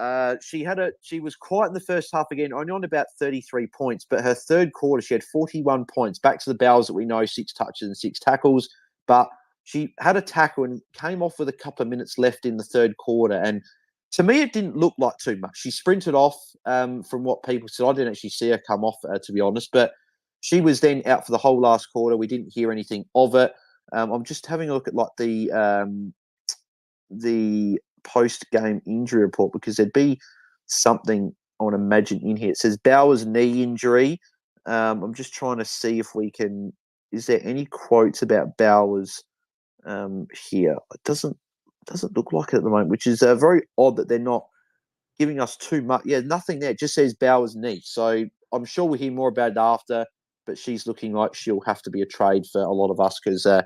Speaker 2: she was quiet in the first half again, only on about 33 points, but her third quarter, she had 41 points. Back to the Bowers that we know, 6 touches and 6 tackles. But she had a tackle and came off with a couple of minutes left in the third quarter. And to me, it didn't look like too much. She sprinted off from what people said. I didn't actually see her come off, to be honest, but she was then out for the whole last quarter. We didn't hear anything of it. I'm just having a look at like the post-game injury report, because there'd be something I want to imagine in here. It says Bowers knee injury. I'm just trying to see if we can. Is there any quotes about Bowers here? It doesn't look like it at the moment, which is very odd that they're not giving us too much. Yeah, nothing there. It just says Bowers knee. So I'm sure we'll hear more about it after. But she's looking like she'll have to be a trade for a lot of us, because if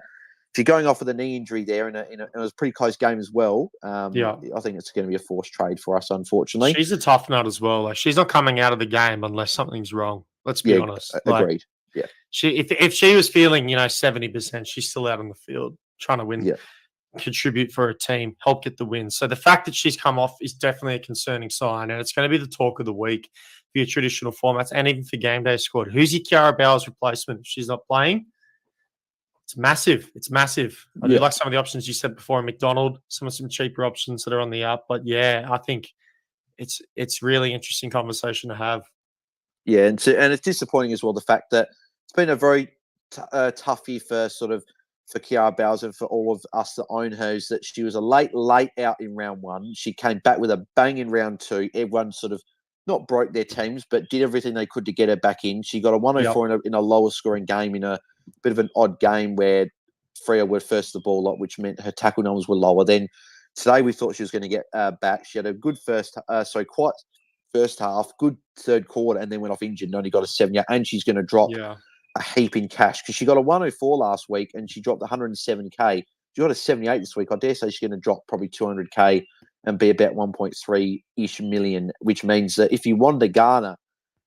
Speaker 2: you're going off with a knee injury there, and it was a pretty close game as well, I think it's going to be a forced trade for us, unfortunately.
Speaker 1: She's a tough nut as well. Like, she's not coming out of the game unless something's wrong. Let's be honest.
Speaker 2: Agreed. Yeah.
Speaker 1: If she was feeling 70%, she's still out on the field trying to win, contribute for a team, help get the win. So the fact that she's come off is definitely a concerning sign, and it's going to be the talk of the week for your traditional formats and even for GameDay Squad. Who's your Kiara Bowers replacement if she's not playing? It's massive. It's massive. I do like some of the options you said before in McDonald, some cheaper options that are on the up. But yeah, I think it's really interesting conversation to have.
Speaker 2: Yeah, and it's disappointing as well, the fact that it's been a very tough year for Kiara Bowers and for all of us that own her, is that she was a late out in round 1. She came back with a bang in round 2. Everyone sort of not broke their teams, but did everything they could to get her back in. She got a 104 in a lower scoring game, in a bit of an odd game where Freo were first the ball lot, which meant her tackle numbers were lower. Then today we thought she was going to get back. She had a good quite first half, good third quarter, and then went off injured and only got a 78. And she's going to drop a heap in cash, because she got a 104 last week and she dropped 107K. She got a 78 this week. I dare say she's going to drop probably 200K and be about 1.3-ish million, which means that if you wanted to garner,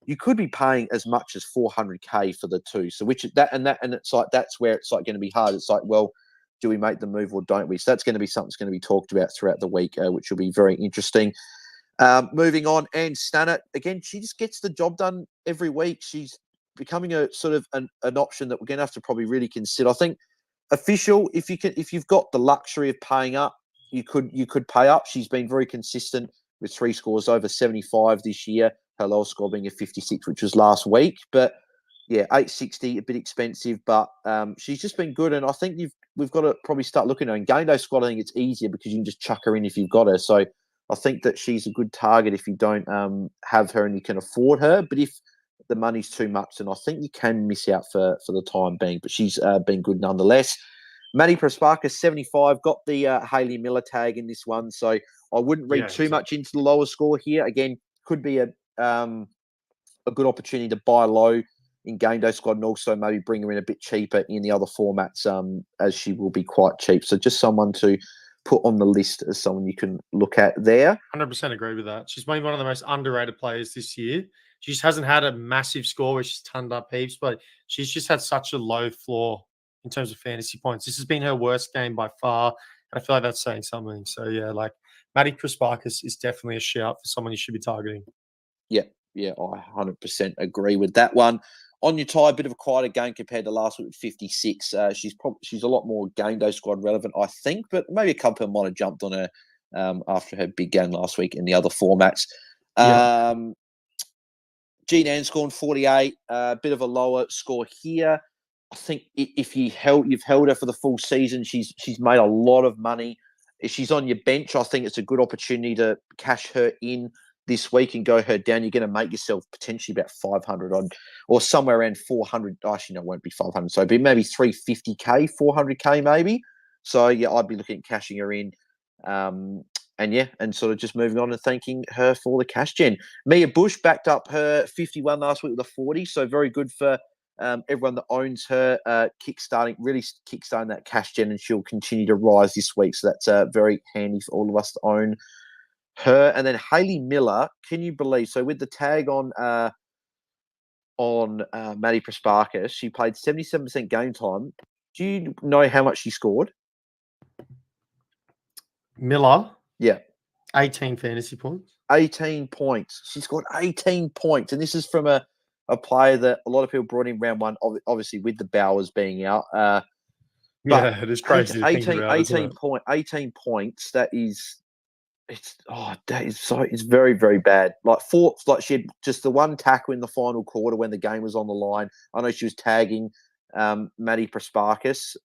Speaker 2: you could be paying as much as 400K for the two. So and it's like, that's where it's like going to be hard. It's like, well, do we make the move or don't we? So that's going to be something that's going to be talked about throughout the week, which will be very interesting. Moving on, and Stannard, again, she just gets the job done every week. She's becoming a sort of an option that we're going to have to probably really consider. I think official, if you've got the luxury of paying up, you could pay up. She's been very consistent with 3 scores over 75 this year. Her lowest score being a 56, which was last week. But yeah, 860, a bit expensive, but she's just been good. And I think we've got to probably start looking at her. In GameDay Squad, I think it's easier because you can just chuck her in if you've got her. So I think that she's a good target if you don't have her and you can afford her. But if the money's too much, then I think you can miss out for the time being. But she's been good nonetheless. Maddie Prasparkas, 75, got the Hayley Miller tag in this one. So I wouldn't read too much into the lower score here. Again, could be a good opportunity to buy low in GameDay Squad and also maybe bring her in a bit cheaper in the other formats as she will be quite cheap. So just someone to put on the list as someone you can look at there.
Speaker 1: 100% agree with that. She's been one of the most underrated players this year. She just hasn't had a massive score where she's turned up heaps, but she's just had such a low floor in terms of fantasy points. This has been her worst game by far, and I feel like that's saying something. So, yeah, like Maddie Prasparkas is definitely a shout for someone you should be targeting.
Speaker 2: Yeah, I 100% agree with that one. On your tie, a bit of a quieter game compared to last week with 56. She's a lot more GameDay Squad relevant, I think, but maybe a couple of them might have jumped on her after her big game last week in the other formats. Jean Ann scoring 48, a bit of a lower score here. I think if you've held her for the full season, she's made a lot of money. If she's on your bench, I think it's a good opportunity to cash her in this week and go her down. You're going to make yourself potentially about 500 on, or somewhere around 400. Actually, no, it won't be 500. So it'd be maybe 350k, 400k maybe. So yeah, I'd be looking at cashing her in. And sort of just moving on and thanking her for the cash gen. Mia Bush backed up her 51 last week with a 40. So very good for everyone that owns her, really kickstarting that cash gen, and she'll continue to rise this week. So that's very handy for all of us to own her. And then Hayley Miller, can you believe? So with the tag on Maddie Prasparkas, she played 77% game time. Do you know how much she scored?
Speaker 1: Miller?
Speaker 2: Yeah.
Speaker 1: 18 fantasy points.
Speaker 2: 18 points. She scored 18 points. And this is from a player that a lot of people brought in round one, obviously with the Bowers being out.
Speaker 1: Yeah, it is crazy
Speaker 2: 18 points. It's very, very bad. Like she had just the one tackle in the final quarter when the game was on the line. I know she was tagging Maddie Prasparkas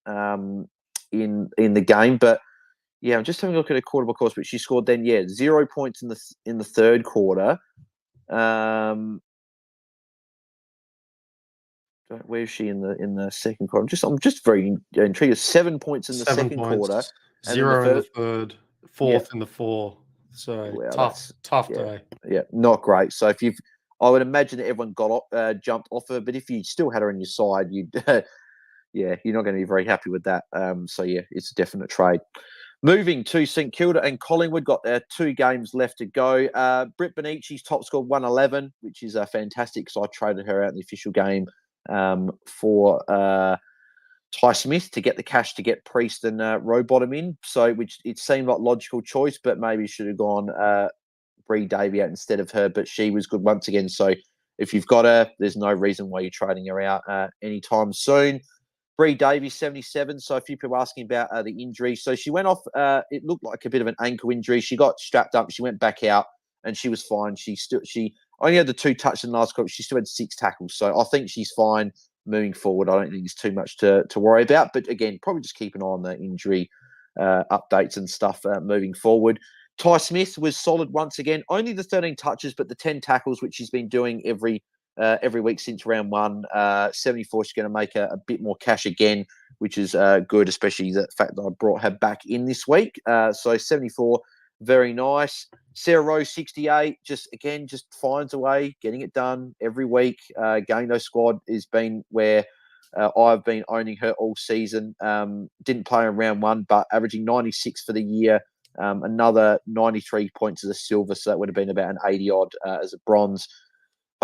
Speaker 2: in the game, but yeah, I'm just having a look at a quarter by quarter, but she scored then 0 points in the third quarter. Where is she in the second quarter? I'm just very intrigued. 7 points in the second quarter,
Speaker 1: 0 in the third, fourth in the fourth. So tough day.
Speaker 2: Yeah, not great. So I would imagine that everyone jumped off her, but if you still had her on your side, you're not going to be very happy with that. So yeah, it's a definite trade. Moving to St Kilda and Collingwood, got 2 games left to go. Britt Bonici's top scored 111, which is fantastic because I traded her out in the official game for Ty Smith to get the cash to get Priest and Rowbottom in. So, which it seemed like logical choice, but maybe should have gone Bree Davey out instead of her. But she was good once again. So, if you've got her, there's no reason why you're trading her out anytime soon. Bree Davies, 77. So a few people asking about the injury. So she went off. It looked like a bit of an ankle injury. She got strapped up. She went back out, and she was fine. She only had the 2 touches in the last quarter. She still had 6 tackles. So I think she's fine moving forward. I don't think there's too much to worry about. But again, probably just keep an eye on the injury updates and stuff moving forward. Ty Smith was solid once again. Only the 13 touches, but the 10 tackles, which she's been doing every week since round 1. 74, she's going to make a bit more cash again, which is good, especially the fact that I brought her back in this week. So 74, very nice. Sarah Rowe, 68, just finds a way, getting it done every week. GameDay Squad has been where I've been owning her all season. Didn't play in round 1, but averaging 96 for the year. Another 93 points as a silver, so that would have been about an 80 odd as a bronze.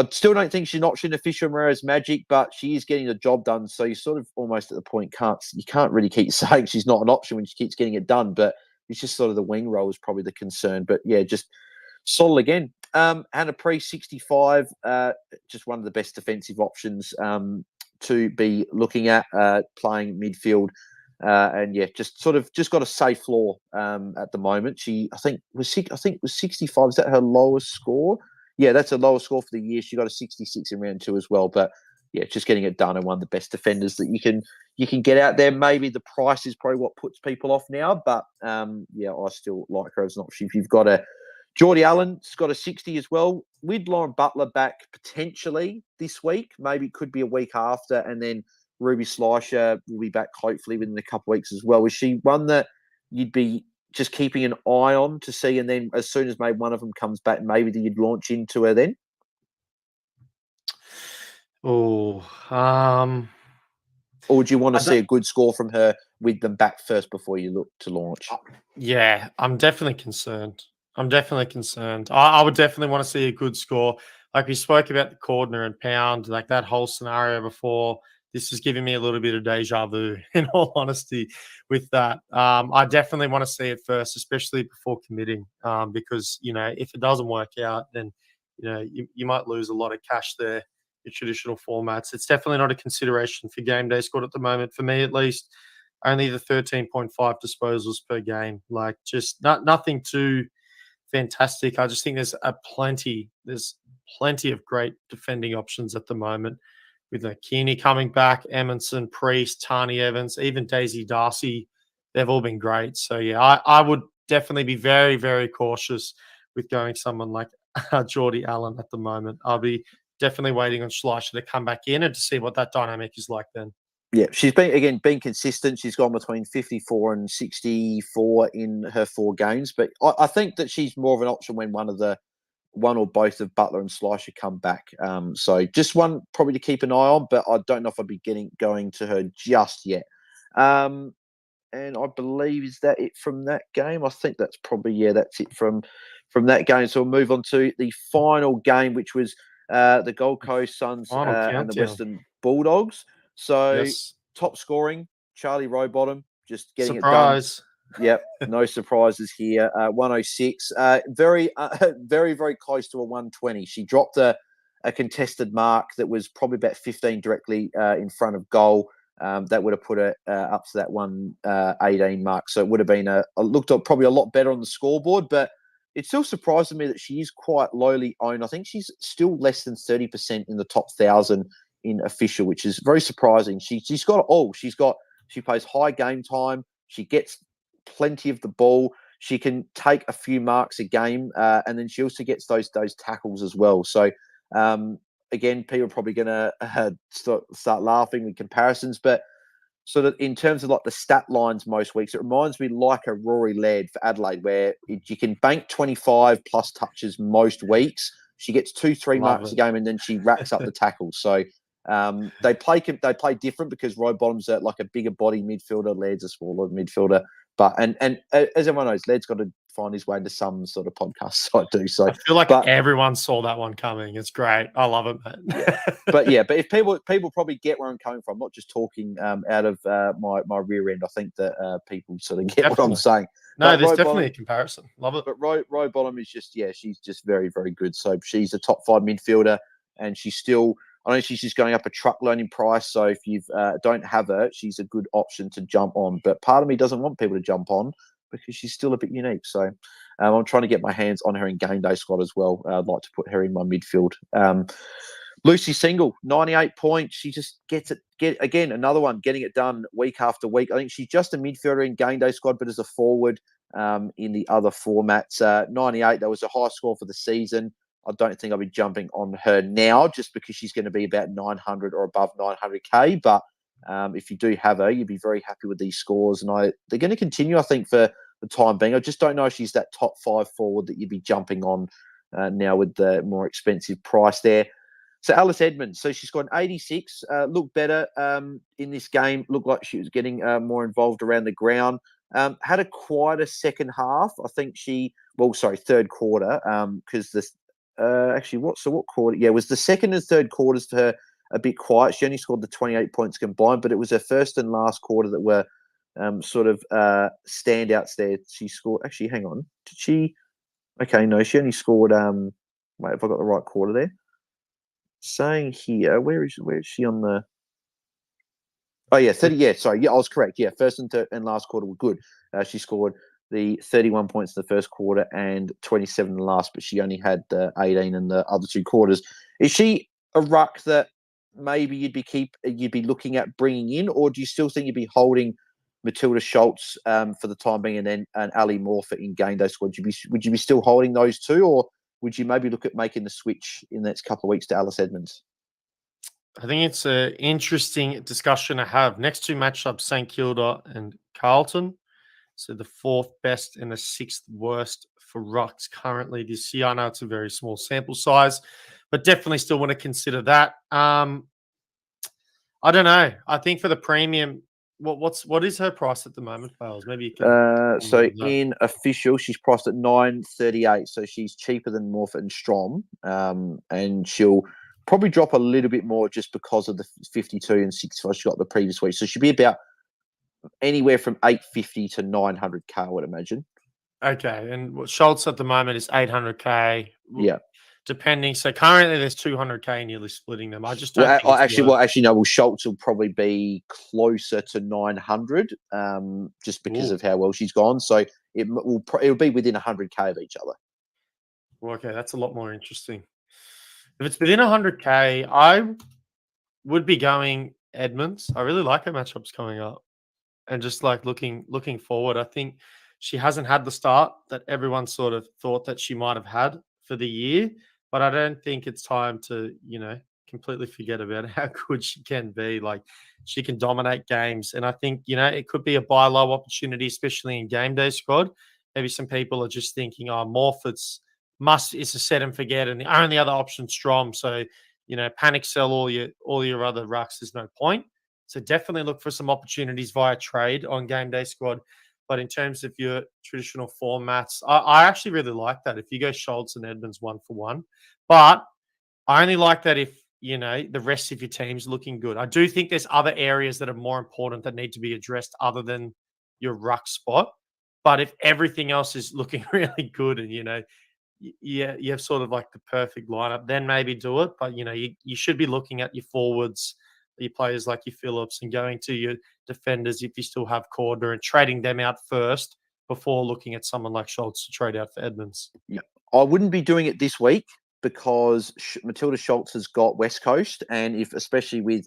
Speaker 2: I still don't think she's an option official Moreira's Magic, but she is getting the job done. So you're sort of almost at the point you can't really keep saying she's not an option when she keeps getting it done. But it's just sort of the wing roll is probably the concern. But yeah, just solid again. Hannah Priest, 65, just one of the best defensive options to be looking at, playing midfield. And yeah, just got a safe floor at the moment. I think was 65. Is that her lowest score? Yeah, that's a lower score for the year. She got a 66 in round 2 as well. But yeah, just getting it done and one of the best defenders that you can get out there. Maybe the price is probably what puts people off now, but yeah, I still like her as an option. If you've got a Geordie Allen's got a 60 as well, with Lauren Butler back potentially this week. Maybe it could be a week after, and then Ruby Slisher will be back hopefully within a couple of weeks as well. Is she one that you'd be just keeping an eye on to see, and then as soon as maybe one of them comes back, maybe that you'd launch into her then?
Speaker 1: Oh,
Speaker 2: or would you want to see a good score from her with them back first before you look to launch?
Speaker 1: Yeah, I'm definitely concerned. I would definitely want to see a good score. Like we spoke about the Cordner and Pound, like that whole scenario before. This is giving me a little bit of deja vu, in all honesty, with that. I definitely want to see it first, especially before committing, because, if it doesn't work out, then, you might lose a lot of cash there in traditional formats. It's definitely not a consideration for GameDay Squad at the moment, for me at least. Only the 13.5 disposals per game. Like, just nothing too fantastic. I just think there's plenty of great defending options at the moment, with Keeney coming back, Emerson, Priest, Tani Evans, even Daisy Darcy. They've all been great. So yeah, I would definitely be very, very cautious with going someone like Geordie Allen at the moment. I'll be definitely waiting on Schleicher to come back in and to see what that dynamic is like then.
Speaker 2: Yeah, she's been consistent. She's gone between 54 and 64 in her 4 games. But I think that she's more of an option when one or both of Butler and Schleicher come back. So just one probably to keep an eye on, but I don't know if I'd be going to her just yet. And I believe, is that it from that game? I think that's probably, that's it from that game. So we'll move on to the final game, which was the Gold Coast Suns and the Western Bulldogs. So
Speaker 1: yes.
Speaker 2: Top scoring, Charlie Rowbottom, just getting
Speaker 1: Surprise.
Speaker 2: it done. Yep, no surprises here. 106, very, very, very close to a 120. She dropped a contested mark that was probably about 15 directly in front of goal. That would have put her up to that 118 mark. So it would have been looked up probably a lot better on the scoreboard, but it still surprises me that she is quite lowly owned. I think she's still less than 30% in the top 1,000 in official, which is very surprising. She's got all. She plays high game time. She gets plenty of the ball. She can take a few marks a game, and then she also gets those tackles as well. So again, people are probably going to start laughing with comparisons, but sort of in terms of like the stat lines most weeks, it reminds me like a Rory Laird for Adelaide, where you can bank 25 plus touches most weeks. She gets 2-3 marks a game, and then she racks up the tackles. So they play different because Rowbottom's like a bigger body midfielder, Laird's a smaller midfielder. But and as everyone knows, Laird's got to find his way into some sort of podcast site too. So
Speaker 1: I feel like everyone saw that one coming. It's great. I love it, man.
Speaker 2: But if people probably get where I'm coming from, I'm not just talking out of my rear end. I think that people sort of get what I'm saying.
Speaker 1: No, there's definitely a comparison. Love it.
Speaker 2: But Rowbottom is she's just very, very good. So she's a top 5 midfielder, and she's still, I know she's just going up a truckload in price. So if you don't have her, she's a good option to jump on. But part of me doesn't want people to jump on because she's still a bit unique. So I'm trying to get my hands on her in GameDay Squad as well. I'd like to put her in my midfield. Lucy Single, 98 points. She just again, another one, getting it done week after week. I think she's just a midfielder in GameDay Squad, but as a forward in the other formats. 98, that was a high score for the season. I don't think I'll be jumping on her now just because she's going to be about 900 or above 900K. But if you do have her, you'd be very happy with these scores. And they're going to continue, I think, for the time being. I just don't know if she's that top 5 forward that you'd be jumping on now with the more expensive price there. So Alice Edmonds, so she's got an 86, looked better in this game, looked like she was getting more involved around the ground. Had a quieter second half. I think third quarter, because actually, what quarter? Yeah, it was the second and third quarters for her a bit quiet. She only scored the 28 points combined, but it was her first and last quarter that were sort of standouts there. She scored. Actually, hang on. Did she? Okay, no, she only scored. Wait, have I got the right quarter there? Saying here, where is she on the? Oh yeah, 30. Yeah, sorry. Yeah, I was correct. Yeah, first and third and last quarter were good. She scored the 31 points in the first quarter and 27 in the last, but she only had the 18 in the other two quarters. Is she a ruck that maybe you'd be looking at bringing in, or do you still think you'd be holding Matilda Schultz for the time being, and then an Ali Morpher in GameDay Squad? Would you be still holding those two, or would you maybe look at making the switch in the next couple of weeks to Alice Edmonds?
Speaker 1: I think it's an interesting discussion to have. Next two matchups, St Kilda and Carlton. So the fourth best and the sixth worst for rucks currently this year. I know it's a very small sample size, but definitely still want to consider that. I don't know. I think for the premium, what is her price at the moment, Bales? Maybe you can.
Speaker 2: So in official, she's priced at $9.38. So she's cheaper than Morphet and Strom, and she'll probably drop a little bit more just because of the 52 and 65 she got the previous week. So she'll be about anywhere from 850 to 900k, I would imagine.
Speaker 1: Okay, and what Schultz at the moment is 800k.
Speaker 2: Yeah,
Speaker 1: depending. So currently there's 200k nearly splitting them. I just don't.
Speaker 2: Well, Schultz will probably be closer to 900, just because of how well she's gone. So it'll be within 100k of each other.
Speaker 1: Well, okay, that's a lot more interesting. If it's within 100k, I would be going Edmonds. I really like her matchups coming up, and just like looking forward. I think she hasn't had the start that everyone sort of thought that she might have had for the year, but I don't think it's time to completely forget about how good she can be. Like, she can dominate games, and I think it could be a buy low opportunity, especially in GameDay Squad. Maybe some people are just thinking, "Oh, Morford's it's a set and forget," and the only other option Strom. So panic sell all your other rucks. There's no point. So definitely look for some opportunities via trade on GameDay Squad. But in terms of your traditional formats, I actually really like that. If you go Schultz and Edmonds 1-for-1, but I only like that if the rest of your team's looking good. I do think there's other areas that are more important that need to be addressed other than your ruck spot. But if everything else is looking really good, and you have sort of like the perfect lineup, then maybe do it. But you should be looking at your forwards, your players like your Phillips, and going to your defenders if you still have Cordner, and trading them out first before looking at someone like Schultz to trade out for Edmonds.
Speaker 2: Yeah, I wouldn't be doing it this week because Matilda Schultz has got West Coast, and especially with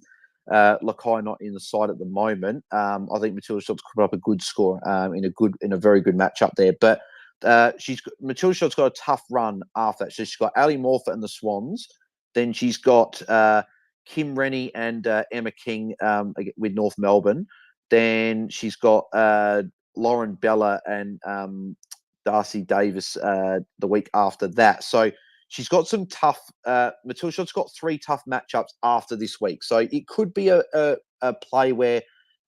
Speaker 2: Lakai not in the side at the moment, I think Matilda Schultz could put up a good score in a very good matchup there. But Matilda Schultz got a tough run after that. So she's got Ali Morphet and the Swans. Then she's got Kim Rennie and Emma King with North Melbourne. Then she's got Lauren Bella and Darcy Davis the week after that. So she's got some tough. Matilda Schultz got 3 tough matchups after this week. So it could be a play where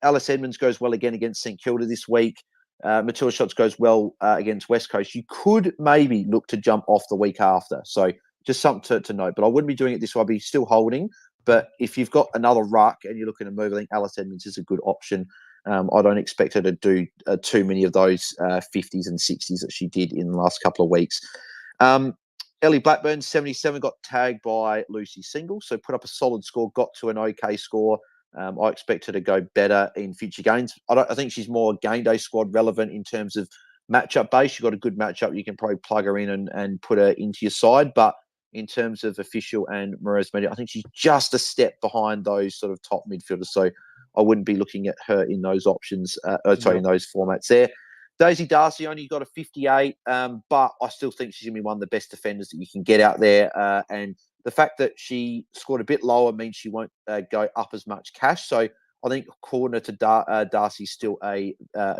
Speaker 2: Alice Edmonds goes well again against St Kilda this week. Matilda Schultz goes well against West Coast. You could maybe look to jump off the week after. So just something to note. But I wouldn't be doing it this way. I'd be still holding. But if you've got another ruck and you're looking to move, I think Alice Edmonds is a good option. I don't expect her to do too many of those 50s and 60s that she did in the last couple of weeks. Ellie Blackburn, 77, got tagged by Lucy Single, so put up a solid score, got to an okay score. I expect her to go better in future games. I think she's more GameDay Squad relevant in terms of matchup base. She's got a good matchup. You can probably plug her in and put her into your side. But in terms of official and Moraes Media, I think she's just a step behind those sort of top midfielders. So I wouldn't be looking at her in those options, in those formats there. Daisy Darcy only got a 58, but I still think she's going to be one of the best defenders that you can get out there. And the fact that she scored a bit lower means she won't go up as much cash. So I think corner to Darcy is still a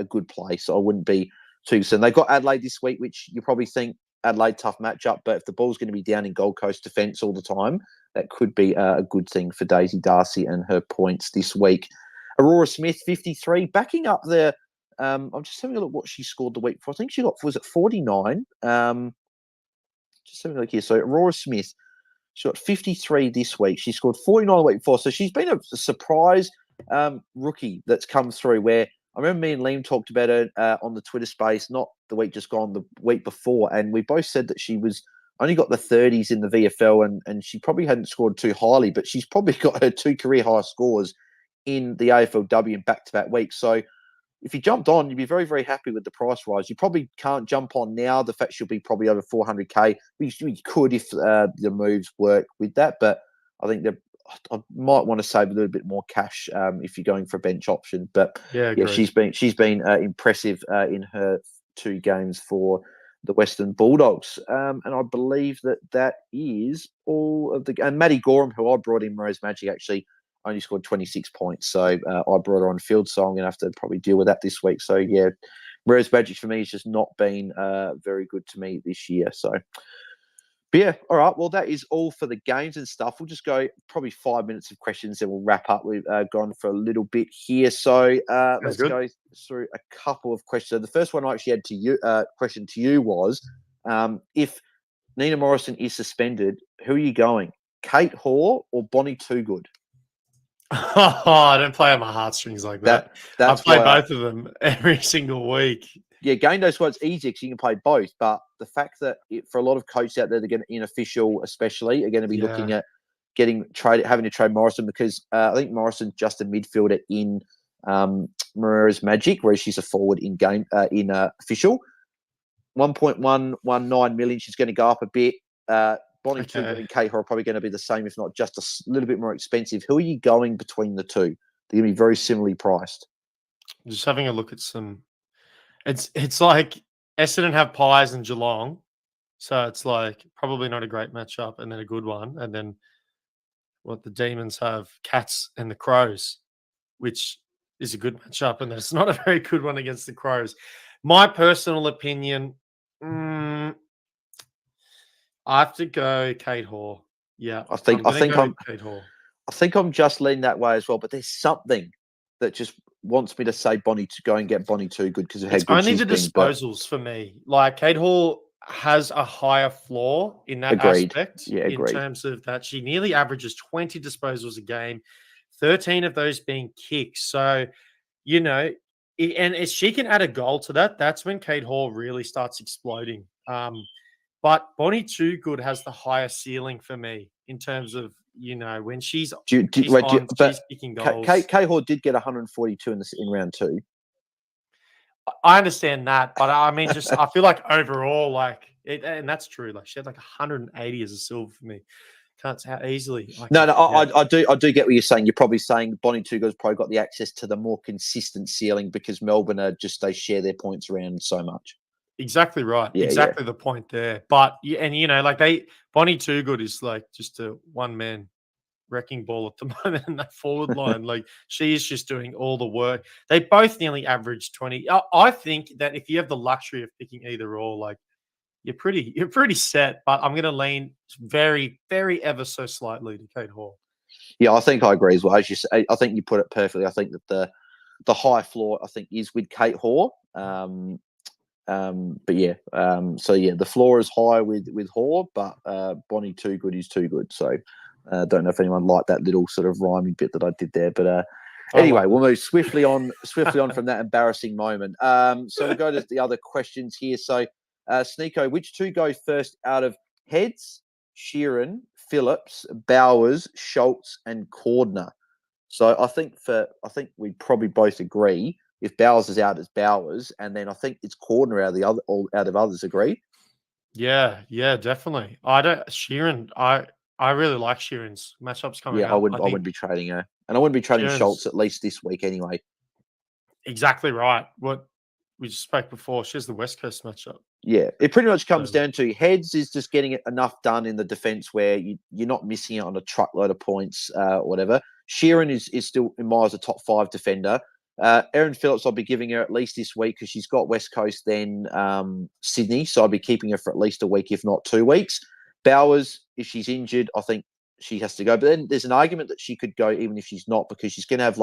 Speaker 2: good play. So I wouldn't be too concerned. They've got Adelaide this week, which you probably think Adelaide tough matchup. But if the ball's going to be down in Gold Coast defence all the time, that could be a good thing for Daisy Darcy and her points this week. Aurora Smith, 53, backing up the. I'm just having a look what she scored the week before. I think she got, was it 49? just having a look here. So Aurora Smith, she got 53 this week. She scored 49 the week before. So she's been a surprise rookie that's come through. Where I remember me and Liam talked about her on the Twitter space, not the week just gone, the week before, and we both said that she was only got the 30s in the VFL, and she probably hadn't scored too highly, but she's probably got her 2 career high scores in the AFLW in back-to-back weeks. So if you jumped on, you'd be very, very happy with the price rise. You probably can't jump on now. The fact she'll be probably over 400K. You could if the moves work with that, but I think I might want to save a little bit more cash if you're going for a bench option. But yeah, she's been impressive in her 2 games for the Western Bulldogs. And I believe that is all of the... And Maddie Gorham, who I brought in Rose Magic, actually only scored 26 points. So I brought her on field, so I'm going to have to probably deal with that this week. So, yeah, Rose Magic for me has just not been very good to me this year. So, but yeah, all right. Well, that is all for the games and stuff. We'll just go probably 5 minutes of questions, and we'll wrap up. We've gone for a little bit here. So let's go through a couple of questions. So the first one I actually had to you, question to you was, if Nina Morrison is suspended, who are you going? Kate Hoare or Bonnie Toogood?
Speaker 1: Oh, I don't play on my heartstrings like that. I play both of them every single week.
Speaker 2: Yeah, GameDay Squad's easy because you can play both. But the fact that for a lot of coaches out there, they're going to, unofficial especially, are going to be looking at having to trade Morrison, because I think Morrison's just a midfielder in Marera's Magic, whereas she's a forward in official. 1.119 million. She's going to go up a bit. Bonnie Toogood and Kate Hoare are probably going to be the same, if not just a little bit more expensive. Who are you going between the two? They're going to be very similarly priced.
Speaker 1: Just having a look at some. It's like Essendon have Pies and Geelong, so it's like probably not a great matchup, and then a good one, and then the Demons have Cats and the Crows, which is a good matchup, and it's not a very good one against the Crows. My personal opinion, I have to go Kate Hoare. Yeah,
Speaker 2: I think I'm just leaning that way as well. But there's something that just wants me to say Bonnie to go and get Bonnie Toogood because of how good she's been. It's only the disposals for me. Like Kate Hoare has a higher floor in that aspect. Yeah, in terms of that, she nearly averages 20 disposals a game, 13 of those being kicks. So, and if she can add a goal to that, that's when Kate Hoare really starts exploding. But Bonnie Toogood has the higher ceiling for me in terms of, when she's kicking goals. Kate Hoare did get 142 in round 2.
Speaker 1: I understand that, but I mean, I feel like overall, and that's true. Like she had 180 as a silver for me. Can't say how easily.
Speaker 2: I do get what you're saying. You're probably saying Bonnie Toogood's probably got the access to the more consistent ceiling because Melbourne they share their points around so much.
Speaker 1: Exactly right. Yeah, exactly the point there. But Bonnie Toogood is just a one-man wrecking ball at the moment in that forward line. She is just doing all the work. They both nearly average 20. I think that if you have the luxury of picking either or, you're pretty set. But I'm going to lean very, very ever so slightly to Kate Hoare.
Speaker 2: Yeah, I think I agree as well. As you say, I think you put it perfectly. I think that the high floor is with Kate Hoare. The floor is high with Hoare, but Bonnie Toogood is too good. So don't know if anyone liked that little sort of rhyming bit that I did there, but anyway, we'll move swiftly on from that embarrassing moment. So we'll go to the other questions here. So Sneeko, which two go first out of Heads, Sheeran, Phillips, Bowers, Schultz, and Cordner? So I think we probably both agree. If Bowers is out, it's Bowers, and then I think it's Cordner out of others. Agree?
Speaker 1: Yeah, definitely. Sheeran. I really like Sheeran's matchups coming up.
Speaker 2: I wouldn't be trading her, and I wouldn't be trading Schultz at least this week anyway.
Speaker 1: Exactly right. What we just spoke before. She has the West Coast matchup.
Speaker 2: Yeah, it pretty much comes down to Heads is just getting enough done in the defense where you're not missing out on a truckload of points, whatever. Sheeran is still in my eyes a top 5 defender. Erin Phillips, I'll be giving her at least this week because she's got West Coast, then Sydney. So I'll be keeping her for at least a week, if not 2 weeks. Bowers, if she's injured, I think she has to go. But then there's an argument that she could go even if she's not, because she's going to have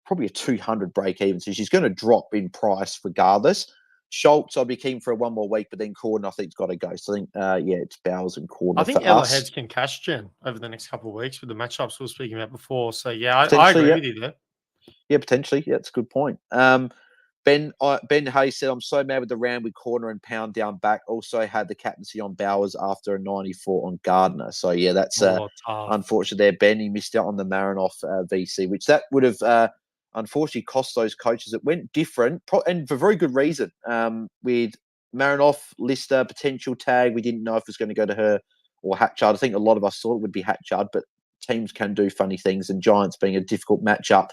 Speaker 2: probably a 200 break even. So she's going to drop in price regardless. Schultz, I'd be keen for one more week, but then Corden, I think, has got to go. So I think, it's Bowers and Corden
Speaker 1: I think
Speaker 2: for
Speaker 1: Ella
Speaker 2: us.
Speaker 1: Heads can cash Jen over the next couple of weeks with the matchups we were speaking about before. So, yeah, I
Speaker 2: Potentially,
Speaker 1: agree
Speaker 2: yeah.
Speaker 1: with you there.
Speaker 2: Yeah, potentially. Yeah, that's a good point. Ben Hayes said, I'm so mad with the round with corner and pound down back. Also had the captaincy on Bowers after a 94 on Gardner. So, yeah, that's
Speaker 1: Tough.
Speaker 2: unfortunate there. Ben, he missed out on the Maranov VC, which that would have unfortunately cost those coaches. It went different, and for very good reason. With Maranov, Lister, potential tag, we didn't know if it was going to go to her or Hatchard. I think a lot of us thought it would be Hatchard, but teams can do funny things, and Giants being a difficult matchup.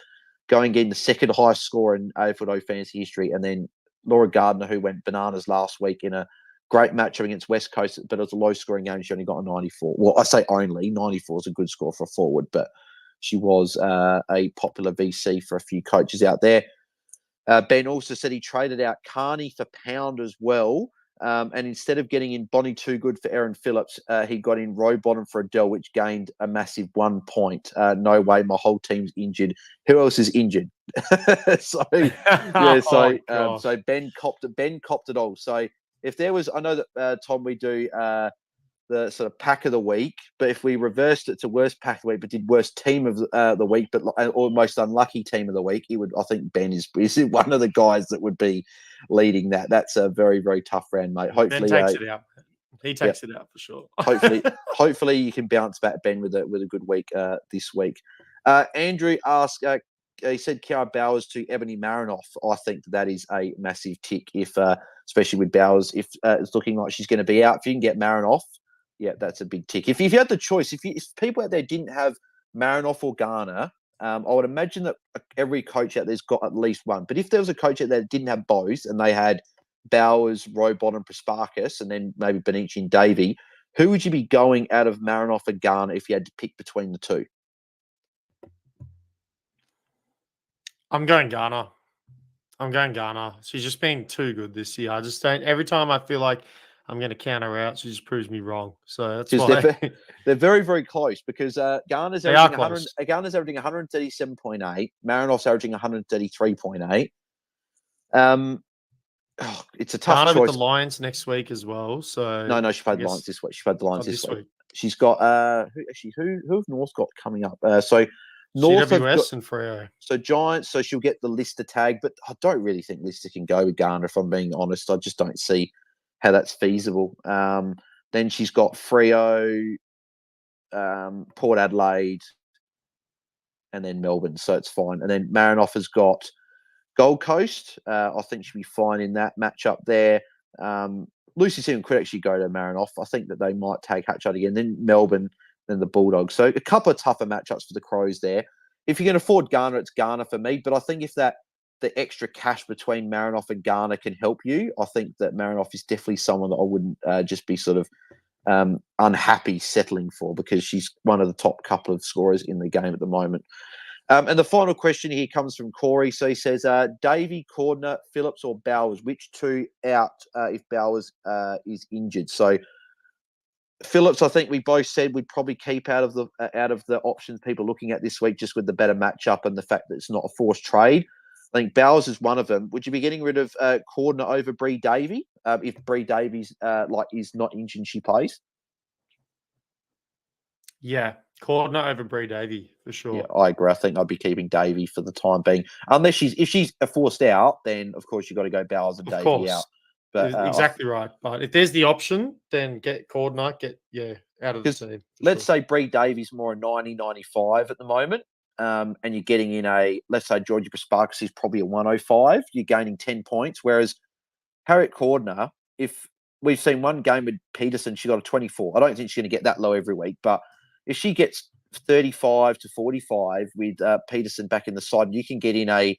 Speaker 2: Going in the second highest score in AFLW Fantasy history, and then Laura Gardner, who went bananas last week in a great matchup against West Coast, but it was a low-scoring game. She only got a 94. Well, I say only. 94 is a good score for a forward, but she was a popular VC for a few coaches out there. Ben also said he traded out Carney for Pound as well. And instead of getting in Bonnie Too Good for Aaron Phillips, he got in Rowbottom for Adele, which gained a massive 1 point. No way, my whole team's injured. Who else is injured? So Ben copped it all. So if there was, I know that Tom, we do the sort of pack of the week, but if we reversed it to worst pack of the week, but did worst team of the week, but almost unlucky team of the week, I think Ben is one of the guys that would be leading that. That's a very, very tough round, mate. Hopefully,
Speaker 1: Ben takes it out. He takes it out for sure.
Speaker 2: hopefully you can bounce back, Ben, with a good week this week. Andrew asked, he said Kiara Bowers to Ebony Maranov. I think that is a massive tick, if especially with Bowers, if it's looking like she's going to be out. If you can get Maranov, yeah, that's a big tick. If you had the choice, if people out there didn't have Maranov or Garner, I would imagine that every coach out there's got at least one. But if there was a coach out there that didn't have both, and they had Bowers, Rowbottom, Prasparkas, and then maybe Benici and Davey, who would you be going out of Maranov and Garner if you had to pick between the two?
Speaker 1: I'm going Garner. She's just been too good this year. I just don't. Every time I feel like I'm going to counter out, she just proves me wrong. So that's why
Speaker 2: they're very, very close, because Garner's averaging 137.8. Maranov's averaging 133.8. It's a tough
Speaker 1: Garner
Speaker 2: choice.
Speaker 1: with the Lions next week as well. So
Speaker 2: no, she played the Lions this week. She played the Lions this week. She's got who have North got coming up? So North
Speaker 1: GWS and Freo.
Speaker 2: So Giants. So she'll get the Lister tag, but I don't really think Lister can go with Garner. If I'm being honest, I just don't see how that's feasible. Then she's got Freo, Port Adelaide, and then Melbourne. So it's fine. And then Maranov has got Gold Coast. I think she'll be fine in that matchup there. Lucy Seaman could actually go to Maranov. I think that they might take Hatchard again. Then Melbourne, then the Bulldogs. So a couple of tougher matchups for the Crows there. If you can afford Garner, it's Garner for me. But I think if the extra cash between Maranov and Garner can help you, I think that Maranov is definitely someone that I wouldn't just be sort of unhappy settling for, because she's one of the top couple of scorers in the game at the moment. And the final question here comes from Corey. So he says, Davey, Cordner, Phillips or Bowers, which two out if Bowers is injured? So Phillips, I think we both said we'd probably keep out of the options people are looking at this week, just with the better matchup and the fact that it's not a forced trade. I think Bowers is one of them. Would you be getting rid of Cordner over Bree Davey if Bree Davies is not injured and she plays?
Speaker 1: Yeah, Cordner over Bree Davey for sure.
Speaker 2: Yeah, I agree. I think I'd be keeping Davey for the time being, unless if she's forced out, then of course you've got to go Bowers and Davey out. But
Speaker 1: exactly right. But if there's the option, then get Cordner, out of the team.
Speaker 2: Let's say Bree Davies more a 90, 95 at the moment. And you're getting in let's say Georgie Prasparkas is probably a 105, you're gaining 10 points. Whereas Harriet Cordner, if we've seen one game with Peterson, she got a 24. I don't think she's going to get that low every week, but if she gets 35 to 45 with Peterson back in the side, you can get in a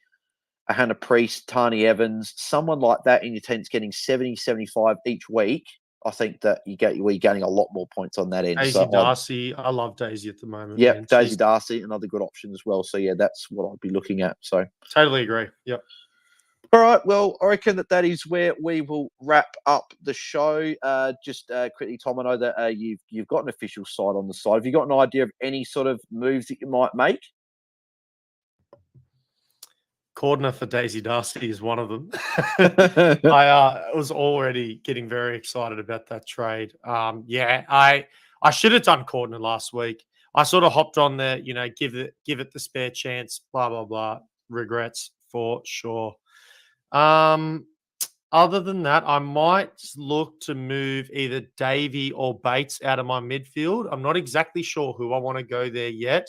Speaker 2: Hannah Priest, Tani Evans, someone like that in your team's getting 70, 75 each week. I think that we're getting a lot more points on that end.
Speaker 1: Daisy Darcy, I love Daisy at the moment.
Speaker 2: Yeah, Daisy Darcy, another good option as well. So yeah, that's what I'd be looking at. So
Speaker 1: totally agree. Yep.
Speaker 2: All right. Well, I reckon that is where we will wrap up the show. Just quickly, Tom, I know that you've got an official site on the side. Have you got an idea of any sort of moves that you might make?
Speaker 1: Cordner for Daisy Darcy is one of them. I was already getting very excited about that trade. I should have done Cordner last week. I sort of hopped on there, give it the spare chance, blah, blah, blah. Regrets for sure. Other than that, I might look to move either Davey or Bates out of my midfield. I'm not exactly sure who I want to go there yet.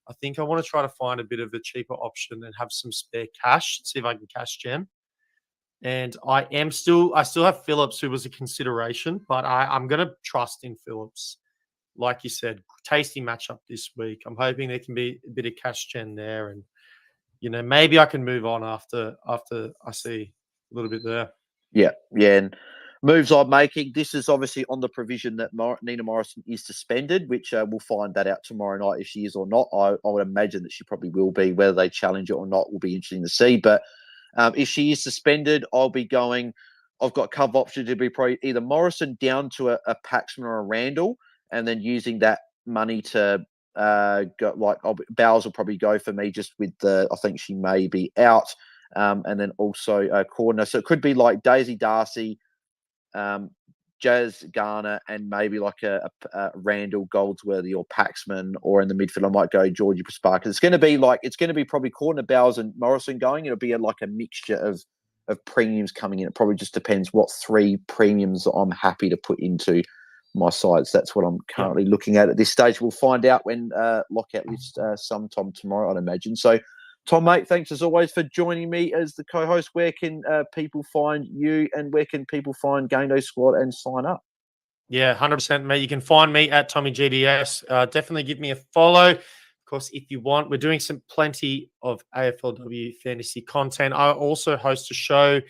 Speaker 1: I think I want to try to find a bit of a cheaper option and have some spare cash, see if I can cash gem. And I still have Phillips, who was a consideration, but I'm going to trust in Phillips. Like you said, tasty matchup this week. I'm hoping there can be a bit of cash gen there, and maybe I can move on after I see a little bit there.
Speaker 2: Yeah. And moves I'm making. This is obviously on the provision that Nina Morrison is suspended, which we'll find that out tomorrow night if she is or not. I would imagine that she probably will be. Whether they challenge it or not will be interesting to see. But if she is suspended, I'll be going. I've got cover option to be probably either Morrison down to a Paxman or a Randall, and then using that money to go like Bowles will probably go for me just with the. I think she may be out, and then also corner. So it could be like Daisy Darcy, Jazz Garner, and maybe like a Randall Goldsworthy or Paxman, or in the midfield I might go Georgie Pasparkas. It's going to be probably Corner, Bowles, and Morrison going. It'll be like a mixture of premiums coming in. It probably just depends what 3 premiums I'm happy to put into my sides. That's what I'm currently looking at this stage. We'll find out when lockout list sometime tomorrow, I'd imagine. So, Tom, mate, thanks as always for joining me as the co-host. Where can people find you, and where can people find GameDay Squad and sign up?
Speaker 1: Yeah, 100%, mate. You can find me at TommyGDS. Definitely give me a follow. Of course, if you want, we're doing plenty of AFLW fantasy content. I also host a show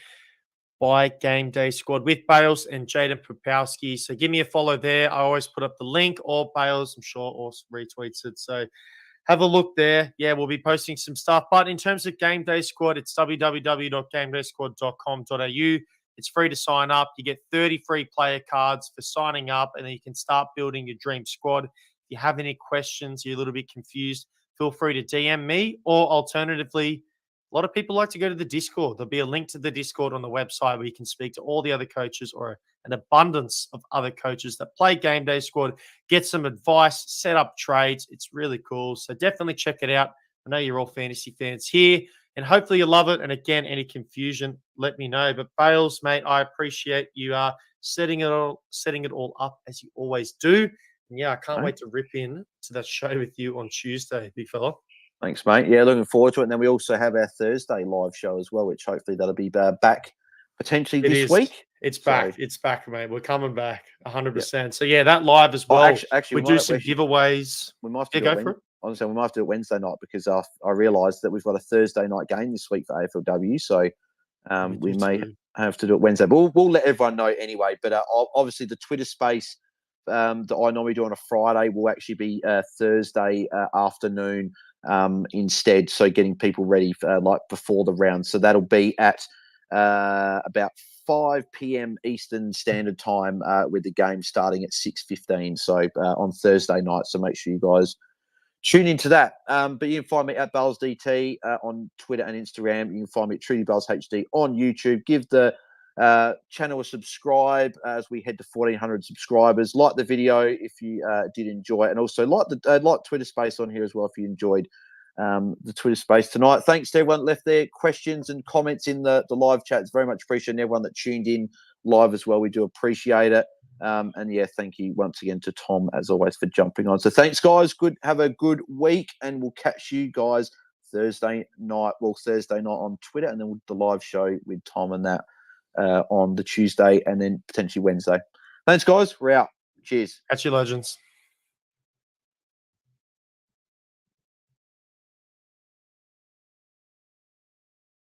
Speaker 1: by GameDay Squad with Bales and Jaden Popowski. So give me a follow there. I always put up the link, or Bales, I'm sure, also retweets it. So have a look there. Yeah, we'll be posting some stuff. But in terms of GameDay Squad, it's www.gamedaysquad.com.au. It's free to sign up. You get 30 free player cards for signing up, and then you can start building your dream squad. If you have any questions, you're a little bit confused, feel free to DM me, or alternatively, a lot of people like to go to the Discord. There'll be a link to the Discord on the website where you can speak to all the other coaches, or an abundance of other coaches that play GameDay Squad, get some advice, set up trades. It's really cool. So definitely check it out. I know you're all fantasy fans here, and hopefully you love it. And again, any confusion, let me know. But Bales, mate, I appreciate you setting it all up as you always do. And yeah, I can't wait to rip in to that show with you on Tuesday, big fella.
Speaker 2: Thanks, mate. Yeah, looking forward to it. And then we also have our Thursday live show as well, which hopefully that'll be back potentially this week.
Speaker 1: It's back. It's back, mate. We're coming back 100%. So, yeah, that live as well.
Speaker 2: Actually,
Speaker 1: we do some giveaways.
Speaker 2: We might have to go for it. Honestly, we might have to do it Wednesday night, because I realised that we've got a Thursday night game this week for AFLW. So we may have to do it Wednesday. But we'll let everyone know anyway. But obviously the Twitter space that I normally do on a Friday will actually be Thursday afternoon instead. So getting people ready for, like before the round. So that'll be at about 5 p.m. Eastern Standard Time with the game starting at 6:15. So on Thursday night. So make sure you guys tune into that. But you can find me at BalesDT on Twitter and Instagram. You can find me at trulybailshd on YouTube. Give the channel a subscribe as we head to 1,400 subscribers. Like the video if you did enjoy it, and also like Twitter space on here as well if you enjoyed the Twitter space tonight. Thanks to everyone that left their questions and comments in the live chat. It's very much appreciated. And everyone that tuned in live as well, we do appreciate it. And yeah, thank you once again to Tom as always for jumping on. So thanks, guys. Have a good week, and we'll catch you guys Thursday night on Twitter, and then the live show with Tom and that on the Tuesday, and then potentially Wednesday. Thanks, guys. We're out. Cheers.
Speaker 1: Catch you, legends.